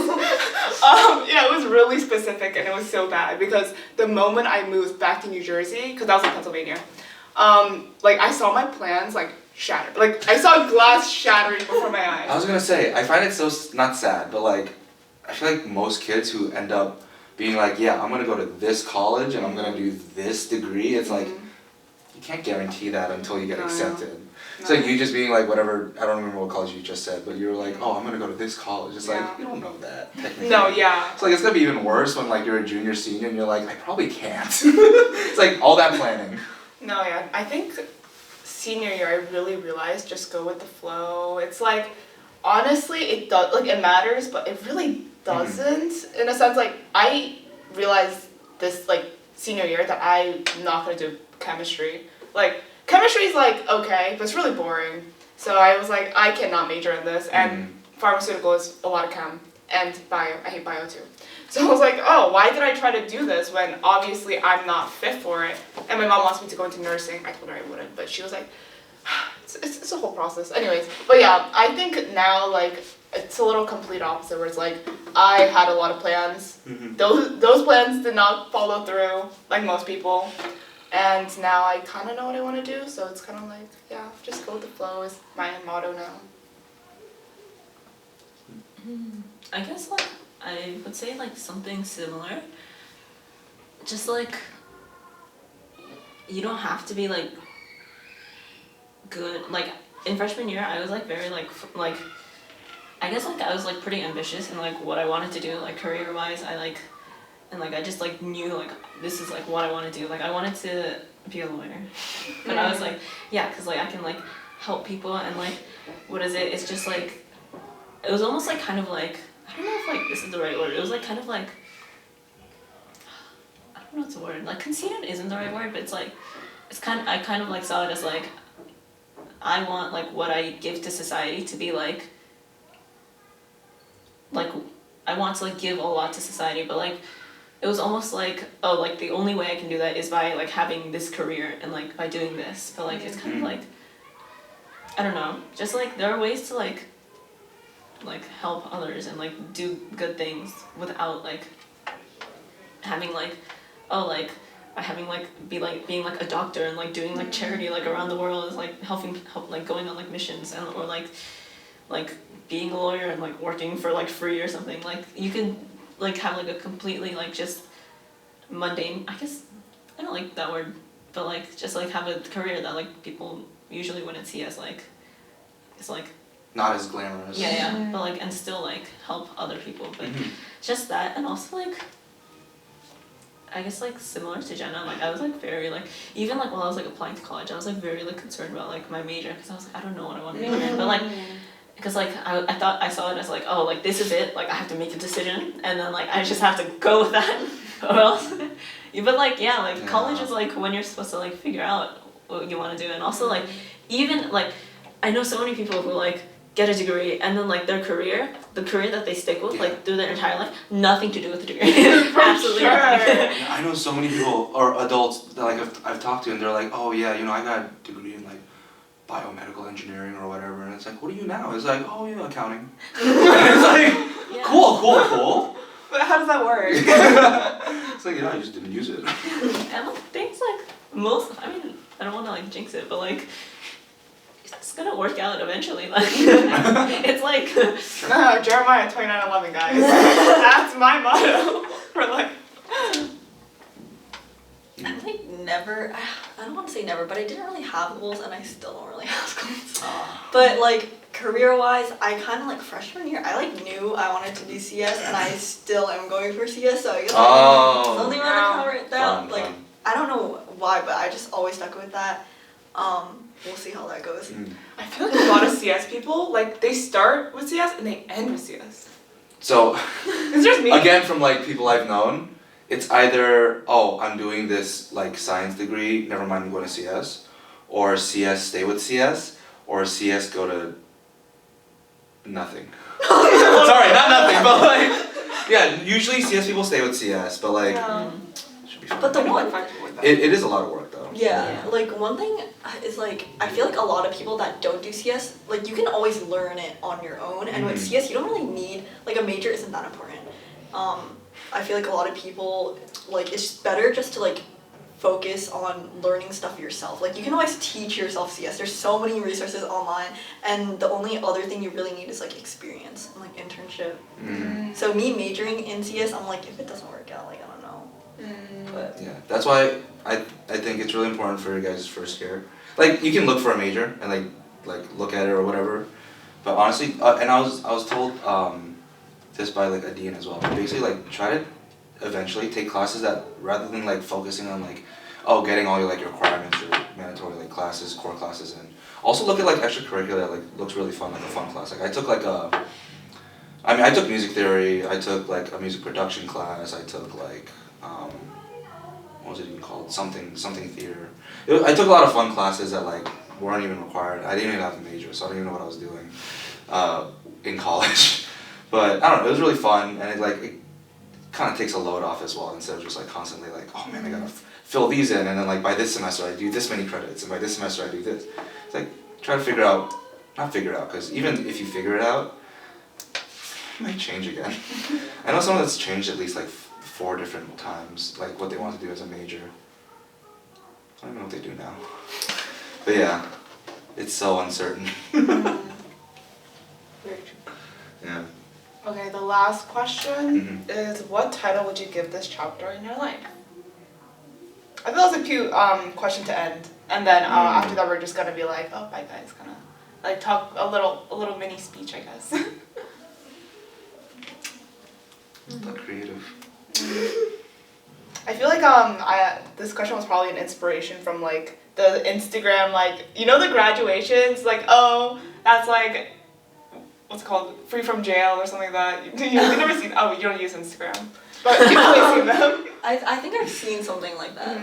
Speaker 3: yeah, it was really specific and it was so bad because the moment I moved back to New Jersey, because I was in Pennsylvania, like I saw my plans like shattered. Like I saw glass shattering before my eyes.
Speaker 4: I was gonna say, I find it so not sad, but like, I feel like most kids who end up being like, yeah, I'm gonna go to this college and I'm gonna do this degree. It's like you can't guarantee that until you get
Speaker 3: No,
Speaker 4: accepted. It's like you just being like whatever. I don't remember what college you just said, but you were like, oh, I'm gonna go to this college. It's
Speaker 3: Yeah.
Speaker 4: like you don't know that. Technically.
Speaker 3: No, yeah.
Speaker 4: It's like it's gonna be even worse when like you're a junior, senior, and you're like, I probably can't. It's like all that planning.
Speaker 3: No, yeah. I think senior year I really realized just go with the flow. It's like honestly it does like it matters, but it really doesn't. In a sense, like I realized this like senior year that I'm not gonna do chemistry. Like chemistry is like okay, but it's really boring. So I was like, I cannot major in this, and pharmaceutical is a lot of chem and bio. I hate bio too. So I was like, oh, why did I try to do this when obviously I'm not fit for it? And my mom wants me to go into nursing. I told her I wouldn't, but she was like, it's a whole process. Anyways, but yeah, I think now like it's a little complete opposite where it's like I had a lot of plans. Those plans did not follow through like most people. And now I kind of know what I want to do, so it's kind of like, yeah, just go with the flow is my motto now.
Speaker 2: I guess like I would say like something similar. Just like you don't have to be like good. Like in freshman year, I was like very like I guess like I was like pretty ambitious in like what I wanted to do like career wise. I just like knew like this is like what I want to do. Like I wanted to be a lawyer, but I was like yeah, cause like I can like help people and like what is it? It's just like it was almost like kind of like I don't know if like this is the right word. It was like kind of like I don't know what's the word. Like conceited isn't the right word, but it's like I kind of like saw it as like I want like what I give to society to be like I want to like give a lot to society, but like it was almost like oh like the only way I can do that is by like having this career and like by doing this, but like it's kind of like I don't know, just like there are ways to like help others and like do good things without like having like oh like by having like being like a doctor and like doing like charity like around the world is like help like going on like missions and or like being a lawyer and like working for like free or something. Like you can like have like a completely like just mundane, I guess I don't like that word, but like just like have a career that like people usually wouldn't see as like it's like
Speaker 4: Not as glamorous.
Speaker 2: yeah, but like and still like help other people, but just that. And also like I guess like similar to Jenna, like I was like very like even like while I was like applying to college I was like very like concerned about like my major because I was like I don't know what I want to major in, but like because like I thought I saw it as like oh like this is it, like I have to make a decision and then like I just have to go with that or else but like yeah like college is like when you're supposed to like figure out what you want to do. And also like even like I know so many people who like get a degree and then like their career, the career that they stick with like through their entire life, nothing to do with the degree. Absolutely nothing.
Speaker 4: Yeah, I know so many people or adults that like I've talked to and they're like, oh yeah, you know I got a degree in like biomedical engineering or whatever, and it's like, what are you now? It's like, oh yeah, accounting. It's like, cool.
Speaker 3: But how does that work?
Speaker 4: It's like, I just didn't use it.
Speaker 2: And like things like I mean I don't want to like jinx it, but like it's gonna work out eventually. Like it's like
Speaker 3: Jeremiah 29:11, guys. That's my motto for like.
Speaker 1: never, I don't want to say never, but I didn't really have goals, and I still don't really have goals.
Speaker 4: Ah.
Speaker 1: But like career-wise, I kind of like freshman year, I like knew I wanted to do CS, and I still am going for CS. So I guess something about to cover it down. Like
Speaker 4: Fun.
Speaker 1: I don't know why, but I just always stuck with that. We'll see how that goes.
Speaker 3: I feel like a lot of CS people, like, they start with CS and they end with CS.
Speaker 4: So,
Speaker 3: It's just me.
Speaker 4: again, from like people I've known, it's either, oh, I'm doing this like science degree, never mind, I'm going to CS, or CS stay with CS, or CS go to nothing. Sorry, not nothing, but like, yeah, usually CS people stay with CS, but like, should be fun.
Speaker 1: But the
Speaker 3: I know,
Speaker 1: one,
Speaker 3: like, 5 people like that.
Speaker 4: It is a lot of work though.
Speaker 1: yeah, like one thing is like I feel like a lot of people that don't do CS, like you can always learn it on your own, and with CS you don't really need, like a major isn't that important. I feel like a lot of people, like it's better just to like focus on learning stuff yourself. Like you can always teach yourself CS. There's so many resources online, and the only other thing you really need is like experience and like internship. So me majoring in CS, I'm like, if it doesn't work out, like I don't know. But
Speaker 4: Yeah, that's why I think it's really important for your guys' first year. Like you can look for a major and like look at it or whatever, but honestly, and I was told this by like Adrian as well. Basically, like try to eventually take classes that rather than like focusing on like getting all your like requirements or mandatory like classes, core classes, and also look at like extracurricular that like looks really fun, like a fun class. Like I took like I took music theory, I took like a music production class, I took like what was it even called? Something theater. I took a lot of fun classes that like weren't even required. I didn't even have a major, so I don't even know what I was doing in college. But I don't know, it was really fun, and it kind of takes a load off as well, instead of just like constantly like, oh man, I gotta fill these in, and then like by this semester I do this many credits, and by this semester I do this. It's like try to not figure out, because even if you figure it out, it might change again. I know someone that's changed at least like 4 different times, like what they want to do as a major. I don't know what they do now. But yeah, it's so uncertain.
Speaker 3: Very true.
Speaker 4: Yeah.
Speaker 3: Okay, the last question is, what title would you give this chapter in your life? I feel it's a cute question to end, and then after that we're just gonna be like, oh bye guys, kind of like talk a little mini speech, I guess.
Speaker 4: Not creative.
Speaker 3: I feel like this question was probably an inspiration from like the Instagram, like you know the graduations, like oh that's like what's it called, free from jail or something like that. You've never seen, oh you don't use Instagram, but you've probably seen them.
Speaker 1: I think I've seen something like that.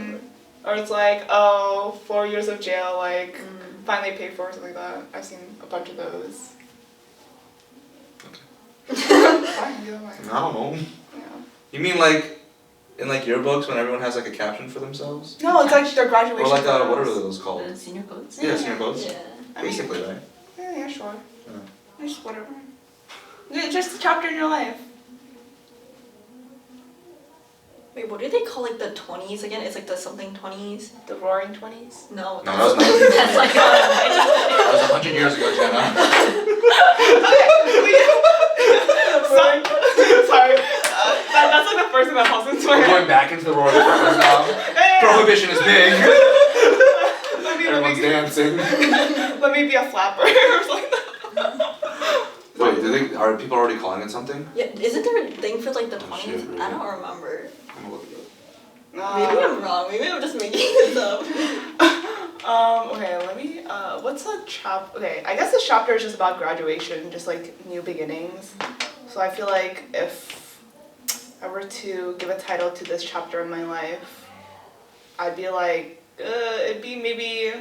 Speaker 3: Or it's like, oh, 4 years of jail, like finally paid for or something like that. I've seen a bunch of those. Fine, either way.
Speaker 4: I don't know.
Speaker 3: Yeah.
Speaker 4: You mean like in like yearbooks when everyone has like a caption for themselves?
Speaker 3: No, it's like their graduation.
Speaker 4: Or like
Speaker 3: photos.
Speaker 4: what are those called?
Speaker 2: The senior quotes.
Speaker 4: Yeah, senior quotes.
Speaker 1: Yeah.
Speaker 3: I mean,
Speaker 4: Basically, right?
Speaker 3: Yeah, sure.
Speaker 4: Yeah.
Speaker 3: Just whatever. Yeah, just a chapter in your life.
Speaker 1: Wait, what do they call like the 20s again? It's like the something 20s.
Speaker 3: The Roaring 20s.
Speaker 1: No.
Speaker 4: No, that was 1920.
Speaker 2: That's like
Speaker 4: That was 100 years ago, Jenna.
Speaker 3: Sorry. Sorry. That's like the first thing that pops into my
Speaker 4: We're
Speaker 3: head.
Speaker 4: going back into the Roaring 20s now.
Speaker 3: Hey,
Speaker 4: Prohibition is big.
Speaker 3: let
Speaker 4: Everyone's dancing.
Speaker 3: Let me be a flapper or something.
Speaker 4: Wait, are people already calling it something?
Speaker 1: Yeah, isn't there a thing for like the 20s?
Speaker 4: shit, really?
Speaker 1: I don't remember.
Speaker 4: I'm gonna look it up.
Speaker 1: Maybe I'm wrong. Maybe I'm just making this up.
Speaker 3: Okay, let me, what's a okay, I guess this chapter is just about graduation, just like new beginnings. So I feel like if I were to give a title to this chapter in my life, I'd be like, it'd be maybe,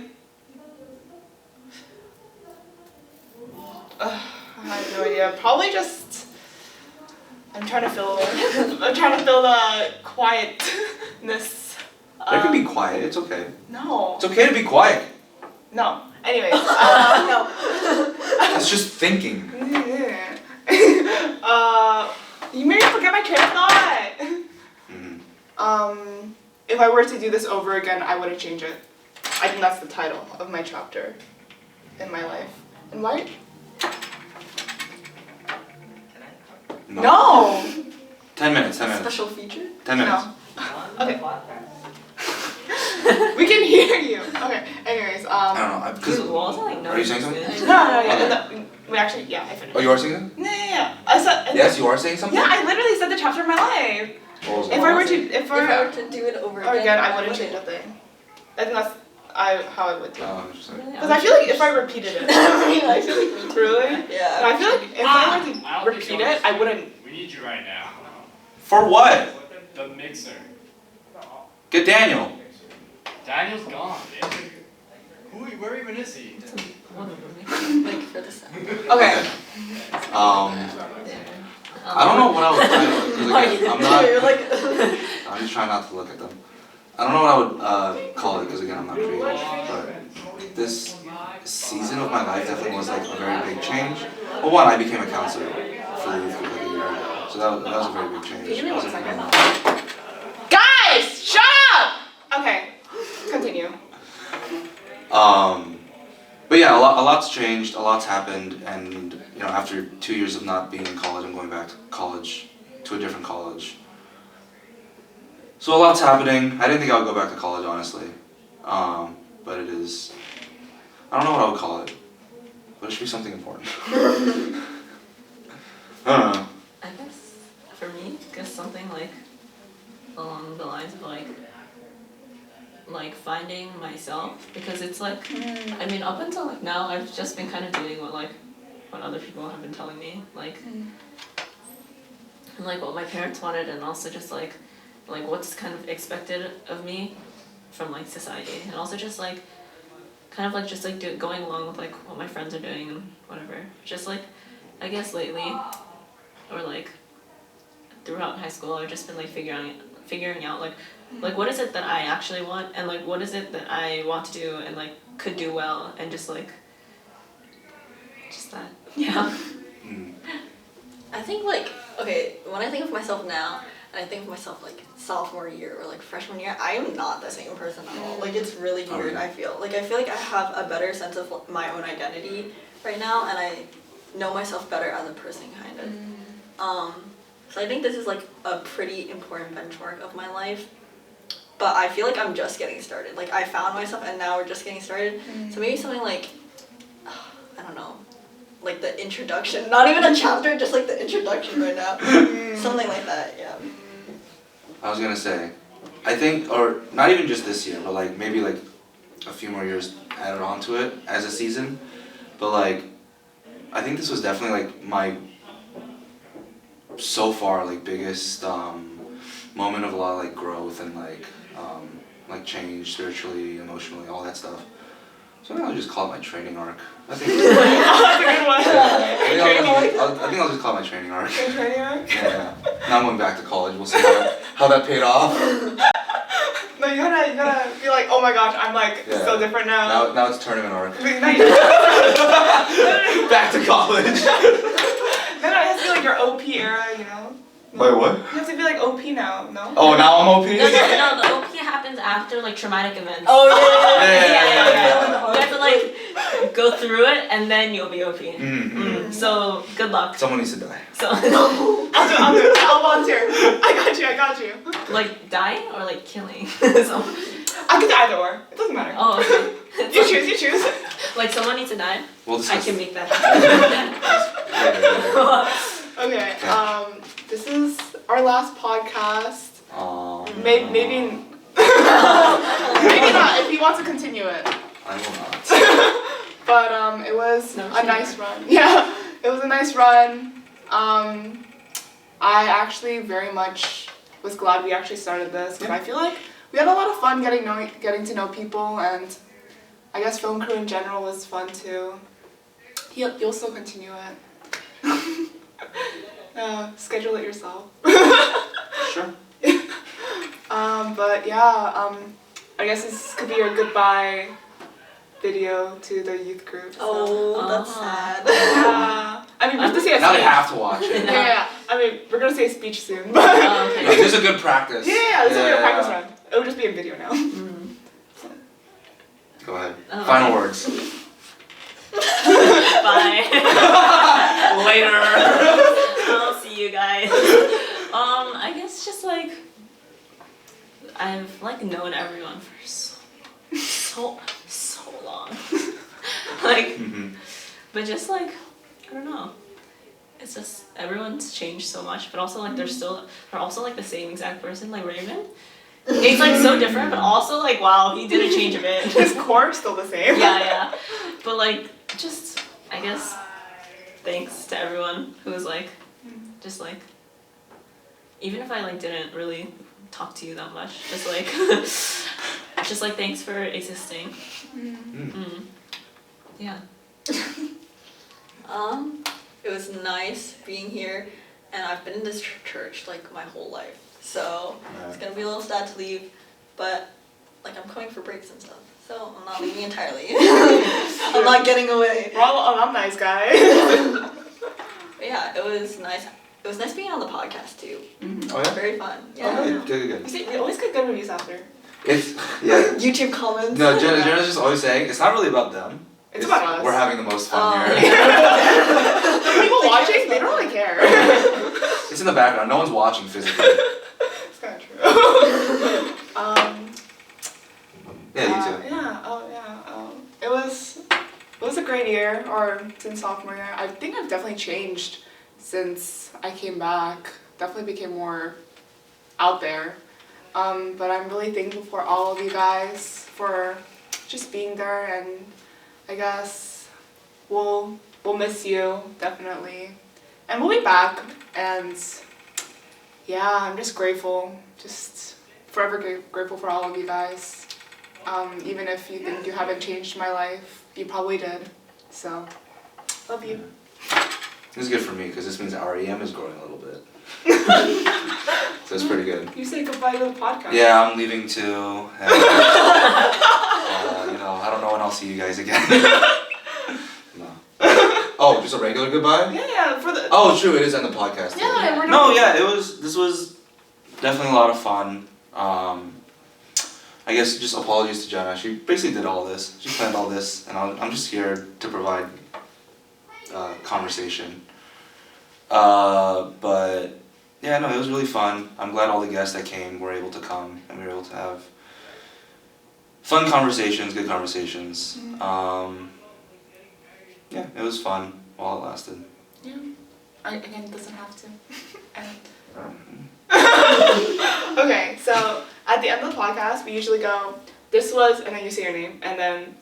Speaker 3: I have no idea, probably just, I'm trying to feel the quietness.
Speaker 4: There can be quiet, it's okay.
Speaker 3: No.
Speaker 4: It's okay to be quiet.
Speaker 3: No. Anyways,
Speaker 1: No.
Speaker 4: It's just thinking.
Speaker 3: You made me forget my train of thought. If I were to do this over again, I wouldn't change it. I think that's the title of my chapter in my life. And why? No.
Speaker 4: 10 minutes, 10 minutes.
Speaker 1: Special feature?
Speaker 4: 10 minutes.
Speaker 3: No. Okay. We can hear you. Okay. Anyways,
Speaker 4: I don't know. Because
Speaker 2: Dude, walls are like
Speaker 4: are you saying something?
Speaker 3: No,
Speaker 2: noticeable.
Speaker 3: yeah.
Speaker 4: Okay.
Speaker 3: We actually, yeah, I finished.
Speaker 4: Oh, you are saying something?
Speaker 3: Yeah. I said.
Speaker 4: Yes, you are saying something.
Speaker 3: Yeah, I literally said the chapter of my life.
Speaker 4: What was it?
Speaker 3: If I were to,
Speaker 1: If I were to do it over
Speaker 3: or
Speaker 1: again,
Speaker 3: again, I wouldn't change a thing. I think that's how I would do.
Speaker 4: Oh, interesting.
Speaker 2: Really?
Speaker 3: Because I feel like if I repeated it.
Speaker 1: I mean, I feel like
Speaker 3: Really?
Speaker 1: yeah.
Speaker 3: I feel like if I were to repeat it, I wouldn't.
Speaker 6: We need you right now.
Speaker 4: For what?
Speaker 6: The mixer.
Speaker 4: Get Daniel.
Speaker 6: Daniel's gone. Where even is he?
Speaker 2: One of them.
Speaker 1: like for the sound.
Speaker 3: Okay.
Speaker 4: I don't know what I would title it, 'cause again, I'm not.
Speaker 1: You're like.
Speaker 4: I'm just trying not to look at them. I don't know what I would call it because again I'm not creative. But this season of my life definitely was like a very big change. Well, one, I became a counselor for the youth group like a year ago, so that was a very big change.
Speaker 3: Give me
Speaker 4: I was
Speaker 3: one
Speaker 4: like,
Speaker 3: second. Guys, shut up. Okay. Continue.
Speaker 4: But yeah, a lot's changed, a lot's happened, and you know, after 2 years of not being in college, I'm going back to college, to a different college. So a lot's happening. I didn't think I would go back to college, honestly, but it is. I don't know what I would call it, but it should be something important. I don't know.
Speaker 2: I guess for me, guess something like along the lines of like finding myself, because it's like I mean up until like now I've just been kind of doing what other people have been telling me, like and like what my parents wanted, and also just like what's kind of expected of me from like society, and also just like kind of like just like going along with like what my friends are doing and whatever. Just like I guess lately or like throughout high school I've just been like figuring out like what is it that I actually want, and like what is it that I want to do and like could do well, and just that. Yeah.
Speaker 1: I think like okay, when I think of myself now, and I think of myself like sophomore year or like freshman year, I am not the same person at all. Like it's really weird. I feel like I have a better sense of my own identity right now, and I know myself better as a person, kind of. So I think this is like a pretty important benchmark of my life. But I feel like I'm just getting started. Like I found myself, and now we're just getting started. So maybe something like I don't know. Like the introduction, not even a chapter, just like the introduction right now. Something like that, yeah.
Speaker 4: I was gonna say, I think, or not even just this year, but like maybe like a few more years added on to it as a season. But like, I think this was definitely like my, so far, like biggest moment of a lot of like growth and like change spiritually, emotionally, all that stuff. So I think I'll just call it my training arc. I think.
Speaker 3: That's a good one.
Speaker 4: I think I'll just call it my training arc.
Speaker 3: Your training arc?
Speaker 4: Yeah. Now I'm going back to college. We'll see how that paid off.
Speaker 3: No, you gotta be like, oh my gosh, I'm like so different now.
Speaker 4: Now it's tournament arc.
Speaker 3: Now you
Speaker 4: Back to college.
Speaker 3: No, it has to be like your OP era, you know?
Speaker 4: Wait, what?
Speaker 3: You have to be like OP now, no?
Speaker 4: Oh, now I'm OP?
Speaker 2: No, the OP happens after like traumatic events.
Speaker 1: Oh
Speaker 2: Yeah. You have to like go through it, and then you'll be OP. So good luck.
Speaker 4: Someone needs to die.
Speaker 2: So
Speaker 3: I'll do it. I'll volunteer. I got you.
Speaker 2: like dying or like killing. So
Speaker 3: I could do either or. It doesn't matter.
Speaker 2: oh okay.
Speaker 3: You choose.
Speaker 2: Like someone needs to die.
Speaker 4: We'll
Speaker 2: I
Speaker 4: discuss.
Speaker 2: can make that happen.
Speaker 3: Okay. This is our last podcast. Maybe maybe not if you want to continue it.
Speaker 4: I will not.
Speaker 3: But it was
Speaker 2: No,
Speaker 3: a nice run. Yeah, it was a nice run. I actually very much was glad we actually started this, because I feel like we had a lot of fun getting to know people, and I guess film crew in general was fun too. You'll still continue it. Schedule it yourself.
Speaker 4: Sure.
Speaker 3: But yeah, I guess this could be your goodbye video to the youth group. So.
Speaker 1: Oh, that's sad.
Speaker 3: Yeah. I mean, we have to say a
Speaker 4: Now they
Speaker 3: speech.
Speaker 4: have to watch it.
Speaker 3: Yeah. I mean, we're gonna say a speech soon. But
Speaker 2: Oh, okay.
Speaker 4: This is a good practice.
Speaker 3: yeah, this will be a practice run. It will just be a video now.
Speaker 4: Go ahead.
Speaker 2: Oh.
Speaker 4: Final words.
Speaker 2: Bye.
Speaker 4: Later.
Speaker 2: I'll see you guys. I guess just like I've like known everyone for so so long. Like,
Speaker 4: Mhm.
Speaker 2: but just like, I don't know. It's just everyone's changed so much, but also like they're also like the same exact person, like Raymond. It's like so different, but also like wow, he didn't change a bit.
Speaker 3: His core is still the same.
Speaker 2: Yeah. But like, just I guess thanks to everyone who was like, just like, even if I like didn't really talk to you that much, just like, just like thanks for existing. Yeah.
Speaker 1: It was nice being here, and I've been in this church like my whole life, so it's gonna be a little sad to leave, but like I'm coming for breaks and stuff, so I'm not leaving entirely. I'm not getting away.
Speaker 3: We're all alumni, guys.
Speaker 1: But yeah, it was nice. It was nice being on the podcast too.
Speaker 4: Oh yeah?
Speaker 1: Very fun.
Speaker 4: Oh,
Speaker 1: Yeah.
Speaker 4: good.
Speaker 3: You see, we always get good reviews after.
Speaker 4: It's, yeah.
Speaker 1: YouTube comments.
Speaker 4: No, Jenna's just always saying, it's not really about them.
Speaker 3: It's about us.
Speaker 4: We're having the most fun here.
Speaker 3: The people watching, they don't really care.
Speaker 4: It's in the background, no one's watching physically.
Speaker 3: It's kind of true.
Speaker 4: Yeah, you too.
Speaker 3: It was a great year, or since sophomore year. I think I've definitely changed since I came back. Definitely became more out there. But I'm really thankful for all of you guys for just being there, and I guess we'll miss you, definitely. And we'll be back, and yeah, I'm just grateful, just forever grateful for all of you guys. Even if you think you haven't changed my life, you probably did. So, love you.
Speaker 4: This is good for me because this means our EM is growing a little bit. So it's pretty good.
Speaker 3: You say goodbye to the podcast.
Speaker 4: Yeah, I'm leaving too. And, I don't know when I'll see you guys again. No. Oh, just a regular goodbye?
Speaker 3: Yeah, for the.
Speaker 4: Oh, true, it is on the podcast.
Speaker 3: Yeah, we're
Speaker 4: No, yeah, this was definitely a lot of fun. I guess just apologies to Jenna. She basically did all this. She planned all this, and I'm just here to provide conversation. But yeah, no, it was really fun. I'm glad all the guests that came were able to come, and we were able to have fun conversations, good conversations. Yeah, it was fun while it lasted.
Speaker 3: Yeah. Again, it doesn't have to. Okay, so at the end of the podcast, we usually go, this was, and then you say your name, and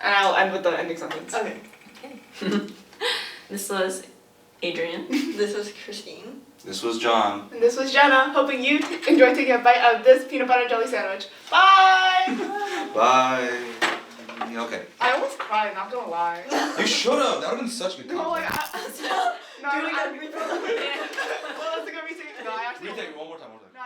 Speaker 3: I'll end with the ending sentence.
Speaker 1: Okay.
Speaker 2: This was Adrian.
Speaker 1: This was Christine.
Speaker 4: This was John.
Speaker 3: And this was Jenna, hoping you enjoy taking a bite of this peanut butter jelly sandwich. Bye!
Speaker 4: Bye. Okay.
Speaker 3: I almost cried, not gonna lie.
Speaker 4: You should have. That would have been such a good
Speaker 3: No, like,
Speaker 4: content.
Speaker 3: no,
Speaker 1: Do it
Speaker 3: I
Speaker 1: again.
Speaker 3: well, that's a good reason. No, I actually.
Speaker 4: Retake it one more time.
Speaker 3: No,